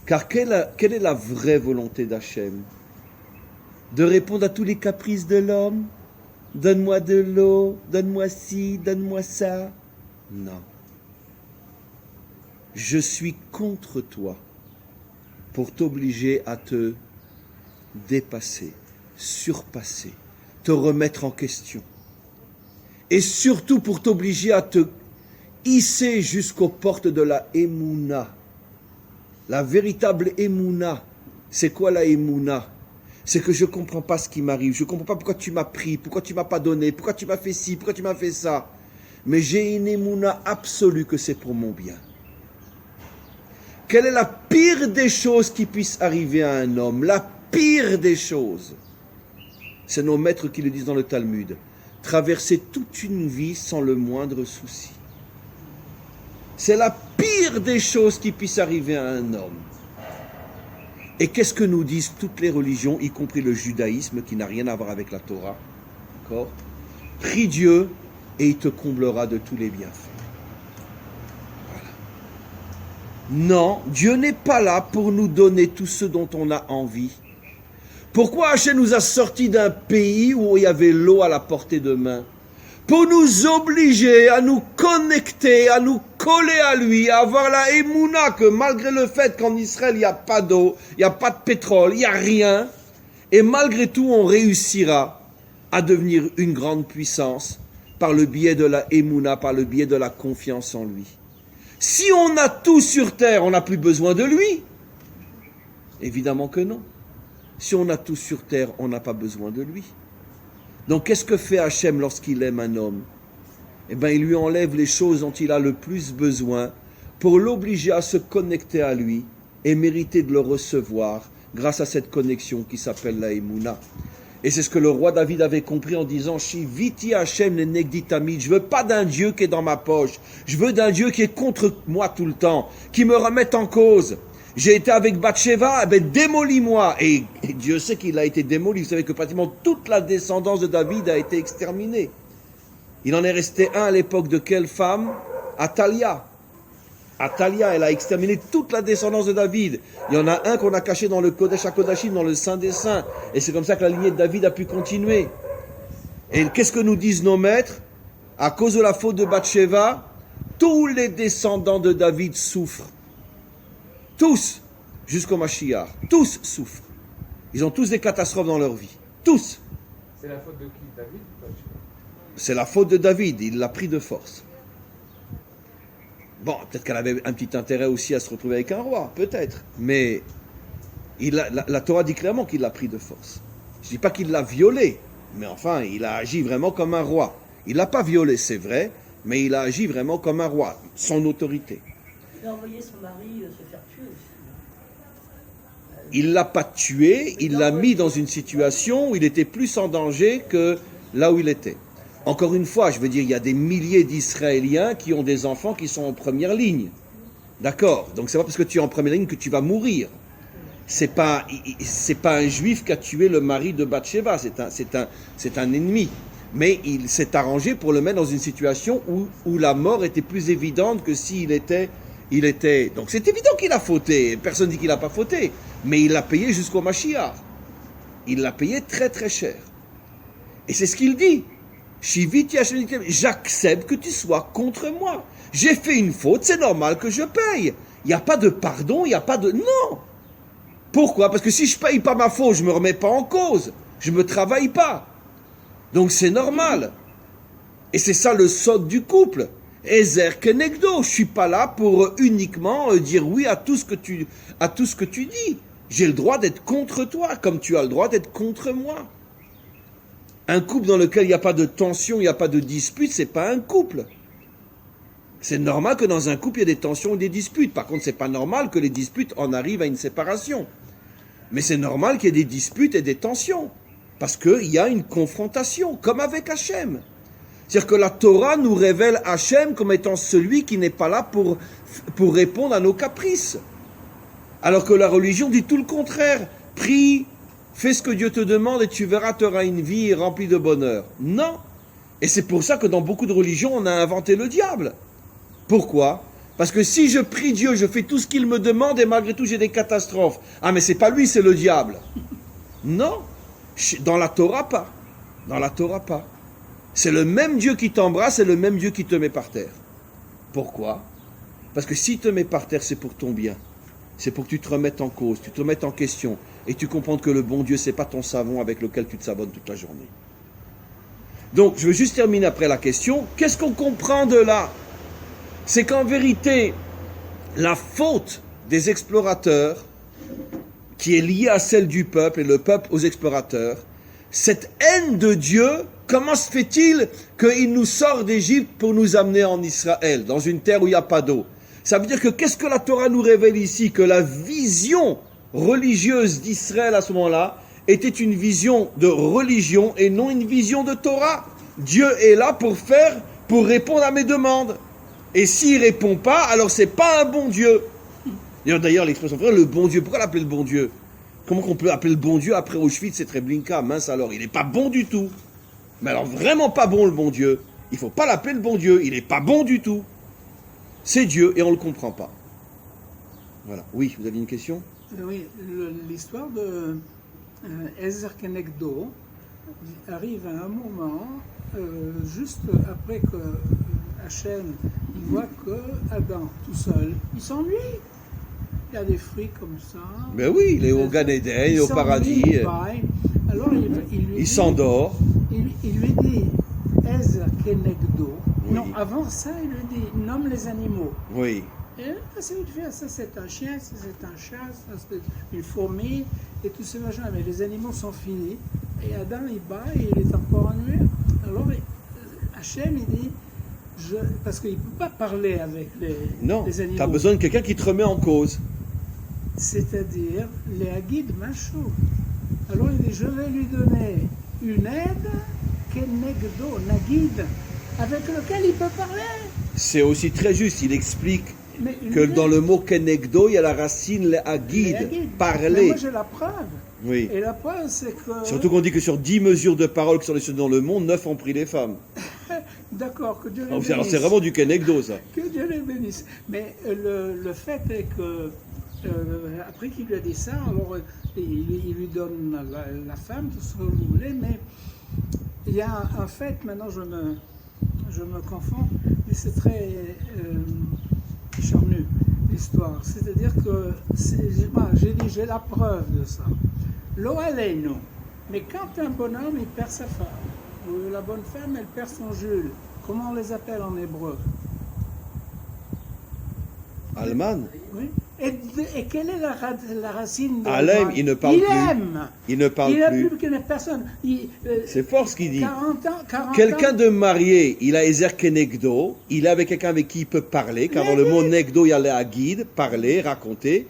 Car quelle est la vraie volonté d'Hachem? De répondre à tous les caprices de l'homme? Donne-moi de l'eau, donne-moi ci, donne-moi ça. Non. Je suis contre toi pour t'obliger à te dépasser, surpasser, te remettre en question. et surtout pour t'obliger à te hisser jusqu'aux portes de la Emouna. La véritable Emouna. C'est quoi la Emouna? C'est que je ne comprends pas ce qui m'arrive, je ne comprends pas pourquoi tu m'as pris, pourquoi tu ne m'as pas donné, pourquoi tu m'as fait ci, pourquoi tu m'as fait ça. Mais j'ai une Emouna absolue que c'est pour mon bien. Quelle est la pire des choses qui puisse arriver à un homme? La pire des choses. C'est nos maîtres qui le disent dans le Talmud. Traverser toute une vie sans le moindre souci. C'est la pire des choses qui puisse arriver à un homme. Et qu'est-ce que nous disent toutes les religions, y compris le judaïsme, qui n'a rien à voir avec la Torah? D'accord? Prie Dieu et il te comblera de tous les bienfaits. Voilà. Non, Dieu n'est pas là pour nous donner tout ce dont on a envie. Pourquoi Hachem nous a sortis d'un pays où il y avait l'eau à la portée de main? Pour nous obliger à nous connecter, à nous coller à lui, à avoir la émouna que malgré le fait qu'en Israël il n'y a pas d'eau, il n'y a pas de pétrole, il n'y a rien, et malgré tout on réussira à devenir une grande puissance par le biais de la émouna, par le biais de la confiance en lui. Si on a tout sur terre, on n'a plus besoin de lui? Évidemment que non. Si on a tout sur terre, on n'a pas besoin de lui. Donc qu'est-ce que fait Hachem lorsqu'il aime un homme? Eh bien, il lui enlève les choses dont il a le plus besoin pour l'obliger à se connecter à lui et mériter de le recevoir grâce à cette connexion qui s'appelle la Emouna. Et c'est ce que le roi David avait compris en disant « Shiviti Hachem le negditamid » je veux pas d'un Dieu qui est dans ma poche, je veux d'un Dieu qui est contre moi tout le temps, qui me remette en cause. J'ai été avec Bathsheba, eh ben démolis-moi. Et Dieu sait qu'il a été démoli. Vous savez que pratiquement toute la descendance de David a été exterminée. Il en est resté un à l'époque de quelle femme? Athalia. Athalia, elle a exterminé toute la descendance de David. Il y en a un qu'on a caché dans le Kodesh HaKodashim, dans le Saint des Saints. Et c'est comme ça que la lignée de David a pu continuer. Et qu'est-ce que nous disent nos maîtres? À cause de la faute de Bathsheba, tous les descendants de David souffrent. Tous, jusqu'au Mashiach, tous souffrent. Ils ont tous des catastrophes dans leur vie. Tous. C'est la faute de qui? David? C'est la faute de David, il l'a pris de force. Bon, peut-être qu'elle avait un petit intérêt aussi à se retrouver avec un roi, peut-être. Mais la Torah dit clairement qu'il l'a pris de force. Je ne dis pas qu'il l'a violé, mais enfin, il a agi vraiment comme un roi. Il ne l'a pas violé, c'est vrai, mais il a agi vraiment comme un roi, son autorité. Il a envoyé son mari se faire tuer aussi. Il ne l'a pas tué, il l'a mis dans une situation où il était plus en danger que là où il était. Encore une fois, je veux dire, il y a des milliers d'Israéliens qui ont des enfants qui sont en première ligne. D'accord? Donc c'est pas parce que tu es en première ligne que tu vas mourir. C'est pas un juif qui a tué le mari de Bathsheba, c'est un ennemi. Mais il s'est arrangé pour le mettre dans une situation où la mort était plus évidente que s'il était... Donc c'est évident qu'il a fauté, personne ne dit qu'il n'a pas fauté, mais il l'a payé jusqu'au Mashiach. Il l'a payé très très cher. Et c'est ce qu'il dit. J'accepte que tu sois contre moi. J'ai fait une faute, c'est normal que je paye. Il n'y a pas de pardon, il n'y a pas de... Non. Pourquoi? Parce que si je ne paye pas ma faute, je ne me remets pas en cause. Je ne me travaille pas. Donc c'est normal. Et c'est ça le sod du couple. Ezer kenegdo, je suis pas là pour uniquement dire oui à tout ce que tu dis. J'ai le droit d'être contre toi, comme tu as le droit d'être contre moi. Un couple dans lequel il n'y a pas de tension, il n'y a pas de dispute, c'est pas un couple. C'est normal que dans un couple, il y ait des tensions et des disputes. Par contre, c'est pas normal que les disputes en arrivent à une séparation. Mais c'est normal qu'il y ait des disputes et des tensions. Parce qu'il y a une confrontation, comme avec Hachem. C'est-à-dire que la Torah nous révèle Hachem comme étant celui qui n'est pas là pour répondre à nos caprices. Alors que la religion dit tout le contraire. Prie, fais ce que Dieu te demande et tu verras, tu auras une vie remplie de bonheur. Non. Et c'est pour ça que dans beaucoup de religions, on a inventé le diable. Pourquoi? Parce que si je prie Dieu, je fais tout ce qu'il me demande et malgré tout j'ai des catastrophes. Ah mais c'est pas lui, c'est le diable. Non. Dans la Torah, pas. Dans la Torah, pas. C'est le même Dieu qui t'embrasse et le même Dieu qui te met par terre. Pourquoi? Parce que s'il te met par terre, c'est pour ton bien. C'est pour que tu te remettes en cause, tu te remettes en question et tu comprennes que le bon Dieu, c'est pas ton savon avec lequel tu te savonnes toute la journée. Donc, je veux juste terminer après la question. Qu'est-ce qu'on comprend de là? C'est qu'en vérité, la faute des explorateurs, qui est liée à celle du peuple et le peuple aux explorateurs, cette haine de Dieu, comment se fait-il qu'il nous sort d'Égypte pour nous amener en Israël, dans une terre où il n'y a pas d'eau? Ça veut dire que qu'est-ce que la Torah nous révèle ici? Que la vision religieuse d'Israël à ce moment-là était une vision de religion et non une vision de Torah. Dieu est là pour répondre à mes demandes. Et s'il ne répond pas, alors c'est pas un bon Dieu. D'ailleurs, l'expression frère, le bon Dieu, pourquoi l'appeler le bon Dieu? Comment qu'on peut appeler le bon Dieu après Auschwitz et Treblinka? Mince alors, il n'est pas bon du tout. Mais alors vraiment pas bon le bon Dieu. Il ne faut pas l'appeler le bon Dieu, il n'est pas bon du tout. C'est Dieu et on ne le comprend pas. Voilà. Oui, vous aviez une question? Oui, l'histoire de Ezer Kenegdo arrive à un moment, juste après que Hachem il voit que Adam, tout seul, il s'ennuie. Il y a des fruits comme ça. Mais oui, il est au Gan Eden, il est au paradis. Alors il s'endort. Il lui dit Ezer Kenegdo. Oui. Non, avant ça, il lui dit nomme les animaux. Oui. Et c'est vite fait, ça c'est un chien, ça c'est un chat, ça c'est une fourmi, et tous ces machins. Mais les animaux sont finis. Et Adam il bat et il est encore ennuyé. Alors Hachem il dit, parce qu'il ne peut pas parler avec les animaux. Tu as besoin de quelqu'un qui te remet en cause. C'est-à-dire les Hagid Machou. Alors il dit, je vais lui donner une aide, Kenegdo, Nagid, avec lequel il peut parler. C'est aussi très juste, il explique que dans le mot Kenegdo, il y a la racine le Hagid, parler. Mais moi j'ai la preuve. Oui. Et la preuve c'est que... Surtout qu'on dit que sur 10 mesures de paroles qui sont laissées dans le monde, 9 ont pris les femmes. D'accord, que Dieu les bénisse. Alors c'est vraiment du Kenegdo ça. Que Dieu les bénisse. Mais le fait est que, après qu'il lui a dit ça, alors il lui donne la femme, tout ce que vous voulez, mais il y a un fait, maintenant je me confonds, mais c'est très charnu, l'histoire. C'est-à-dire que, j'ai dit, j'ai la preuve de ça. Lo aleinu. Mais quand un bonhomme, il perd sa femme, ou la bonne femme, elle perd son Jules, comment on les appelle en hébreu? Alman. Oui. Et quelle est la racine de Alem, il ne parle plus. Aime. Il ne parle Il n'a plus. plus que personne. C'est fort ce qu'il dit. 40 ans. Quelqu'un de marié, il a Ezer Kenegdo, il est avec quelqu'un avec qui il peut parler, car dans le mot Negdo, il y a le Hagid, parler, raconter.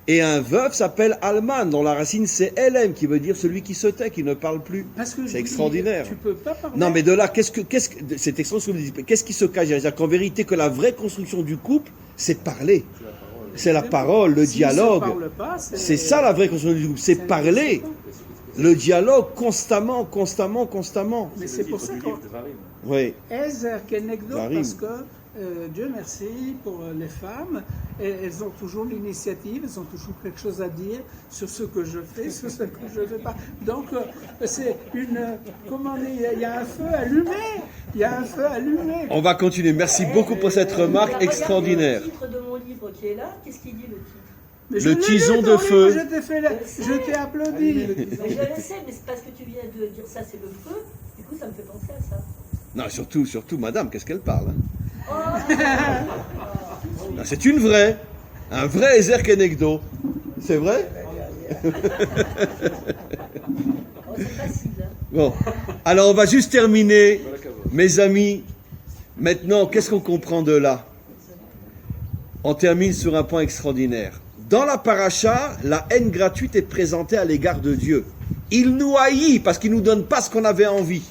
Et un veuf s'appelle Alman, dont la racine c'est Elem, qui veut dire celui qui se tait, qui ne parle plus. C'est extraordinaire. Tu peux pas parler. Non, mais de là, c'est extraordinaire. Qu'est-ce qui se cache? C'est-à-dire qu'en vérité, que la vraie construction du couple, c'est parler. C'est la parole, le dialogue. C'est ça la vraie construction du couple, c'est parler. Le dialogue constamment. Mais c'est pour ça qu'on... Oui. Ezer Kenegdo, parce que Dieu merci pour les femmes, et elles ont toujours l'initiative, elles ont toujours quelque chose à dire sur ce que je fais, sur ce que je ne fais pas. Donc c'est comment dire, il y a un feu allumé. On va continuer. Merci beaucoup pour cette remarque extraordinaire. Le titre de mon livre qui est là, qu'est-ce qu'il dit le titre? Mais le tison de feu. Je t'ai applaudi. Mais je le sais, mais c'est parce que tu viens de dire ça, c'est le feu. Du coup, ça me fait penser à ça. Non, surtout, madame, qu'est-ce qu'elle parle Oh. Non, c'est une vraie. Un vrai Ezer Kenegdo. C'est vrai? Oh, c'est facile. Hein. Bon. Alors, on va juste terminer, mes amis. Maintenant, qu'est-ce qu'on comprend de là? On termine sur un point extraordinaire. Dans la paracha, la haine gratuite est présentée à l'égard de Dieu. Il nous haït parce qu'il ne nous donne pas ce qu'on avait envie.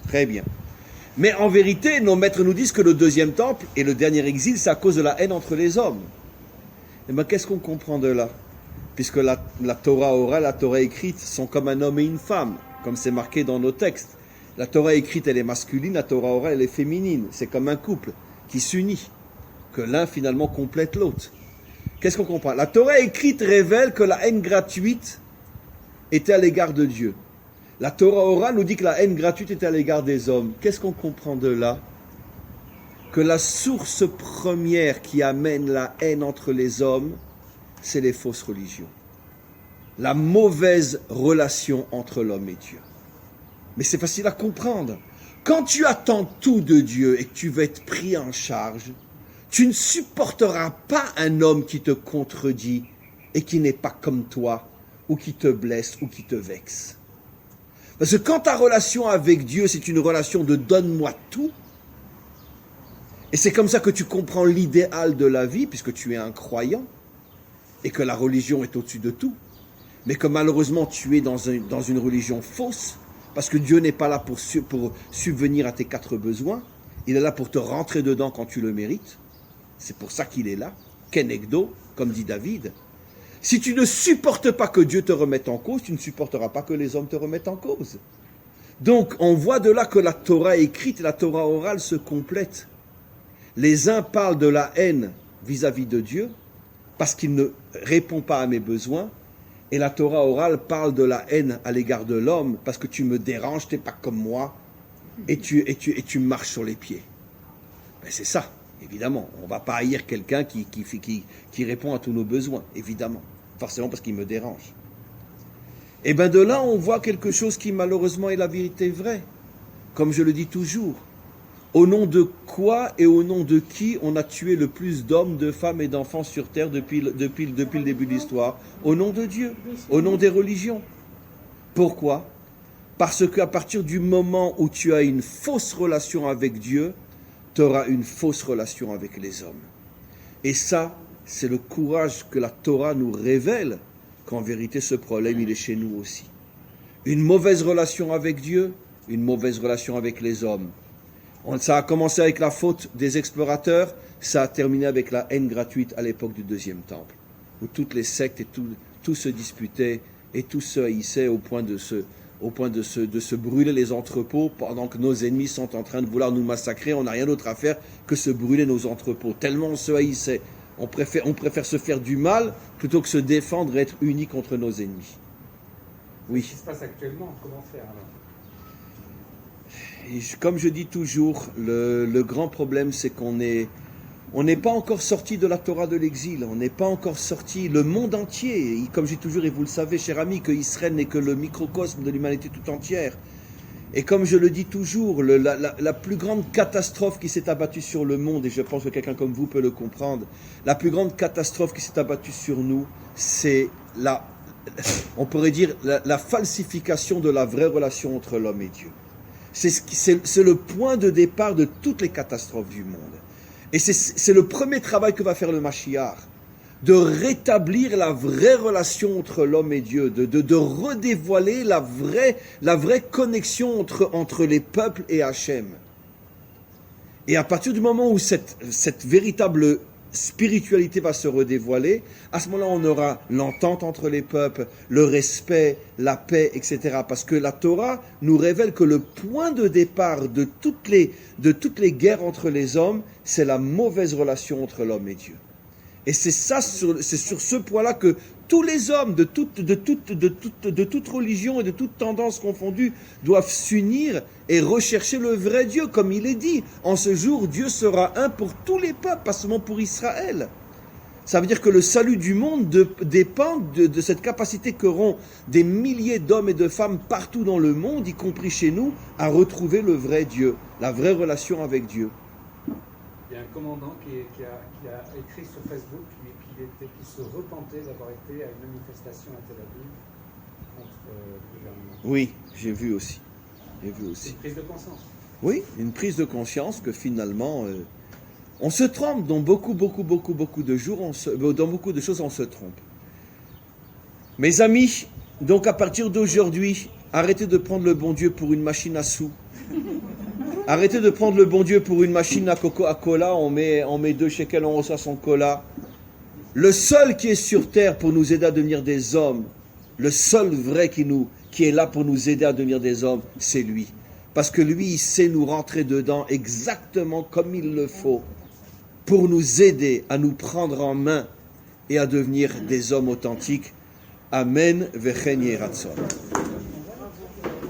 Très bien. Mais en vérité, nos maîtres nous disent que le deuxième temple et le dernier exil, c'est à cause de la haine entre les hommes. Et bien, qu'est-ce qu'on comprend de là? Puisque la Torah orale, la Torah écrite sont comme un homme et une femme, comme c'est marqué dans nos textes. La Torah écrite, elle est masculine, la Torah orale, elle est féminine. C'est comme un couple qui s'unit, que l'un finalement complète l'autre. Qu'est-ce qu'on comprend? La Torah écrite révèle que la haine gratuite était à l'égard de Dieu. La Torah orale nous dit que la haine gratuite était à l'égard des hommes. Qu'est-ce qu'on comprend de là? Que la source première qui amène la haine entre les hommes, c'est les fausses religions. La mauvaise relation entre l'homme et Dieu. Mais c'est facile à comprendre. Quand tu attends tout de Dieu et que tu veux être pris en charge, tu ne supporteras pas un homme qui te contredit et qui n'est pas comme toi, ou qui te blesse, ou qui te vexe. Parce que quand ta relation avec Dieu, c'est une relation de donne-moi tout, et c'est comme ça que tu comprends l'idéal de la vie, puisque tu es un croyant, et que la religion est au-dessus de tout, mais que malheureusement tu es dans une religion fausse, parce que Dieu n'est pas là pour subvenir à tes 4 besoins, il est là pour te rentrer dedans quand tu le mérites. C'est pour ça qu'il est là, kenegdo, comme dit David. Si tu ne supportes pas que Dieu te remette en cause, tu ne supporteras pas que les hommes te remettent en cause. Donc, on voit de là que la Torah écrite et la Torah orale se complètent. Les uns parlent de la haine vis-à-vis de Dieu, parce qu'il ne répond pas à mes besoins, et la Torah orale parle de la haine à l'égard de l'homme, parce que tu me déranges, tu n'es pas comme moi, et tu marches sur les pieds. Ben c'est ça, évidemment. On ne va pas haïr quelqu'un qui répond à tous nos besoins, évidemment. Forcément parce qu'il me dérange. Et bien de là, on voit quelque chose qui malheureusement est la vérité vraie. Comme je le dis toujours, au nom de quoi et au nom de qui on a tué le plus d'hommes, de femmes et d'enfants sur terre depuis le début de l'histoire? Au nom de Dieu, au nom des religions. Pourquoi? Parce qu'à partir du moment où tu as une fausse relation avec Dieu, tu auras une fausse relation avec les hommes. Et ça, c'est le courage que la Torah nous révèle, qu'en vérité ce problème il est chez nous aussi. Une mauvaise relation avec Dieu, une mauvaise relation avec les hommes. Ça a commencé avec la faute des explorateurs, ça a terminé avec la haine gratuite à l'époque du Deuxième Temple, où toutes les sectes et tout se disputaient et tout se haïssait au point de se brûler les entrepôts pendant que nos ennemis sont en train de vouloir nous massacrer. On n'a rien d'autre à faire que se brûler nos entrepôts, tellement on se haïssait. On préfère se faire du mal plutôt que se défendre et être unis contre nos ennemis. Oui. Ce qui se passe actuellement, comment faire alors? Et comme je dis toujours, le grand problème c'est qu'on n'est pas encore sorti de la Torah de l'exil, on n'est pas encore sorti, le monde entier, comme je dis toujours, et vous le savez cher ami, que Israël n'est que le microcosme de l'humanité tout entière. Et comme je le dis toujours, la plus grande catastrophe qui s'est abattue sur le monde, et je pense que quelqu'un comme vous peut le comprendre, la plus grande catastrophe qui s'est abattue sur nous, c'est on pourrait dire la falsification de la vraie relation entre l'homme et Dieu. C'est le point de départ de toutes les catastrophes du monde. Et c'est le premier travail que va faire le Mashiach, de rétablir la vraie relation entre l'homme et Dieu, de redévoiler la vraie connexion entre les peuples et Hachem. Et à partir du moment où cette véritable spiritualité va se redévoiler, à ce moment-là, on aura l'entente entre les peuples, le respect, la paix, etc. Parce que la Torah nous révèle que le point de départ de toutes les guerres entre les hommes, c'est la mauvaise relation entre l'homme et Dieu. Et c'est sur ce point-là que tous les hommes de toute religion et de toute tendance confondue doivent s'unir et rechercher le vrai Dieu, comme il est dit. En ce jour, Dieu sera un pour tous les peuples, pas seulement pour Israël. Ça veut dire que le salut du monde dépend de cette capacité qu'auront des milliers d'hommes et de femmes partout dans le monde, y compris chez nous, à retrouver le vrai Dieu, la vraie relation avec Dieu. Il y a un commandant qui a écrit sur Facebook qui se repentait d'avoir été à une manifestation à Tel Aviv contre le gouvernement. Oui, j'ai vu aussi. C'est une prise de conscience. Oui, une prise de conscience que finalement, on se trompe dans beaucoup de jours, dans beaucoup de choses on se trompe. Mes amis, donc à partir d'aujourd'hui, arrêtez de prendre le bon Dieu pour une machine à sous. Arrêtez de prendre le bon Dieu pour une machine à Coca-Cola, on met 2 shekels, on reçoit son cola. Le seul qui est sur terre pour nous aider à devenir des hommes, le seul vrai qui est là pour nous aider à devenir des hommes, c'est lui. Parce que lui, il sait nous rentrer dedans exactement comme il le faut, pour nous aider à nous prendre en main et à devenir des hommes authentiques. Amen, vechen yeratzon.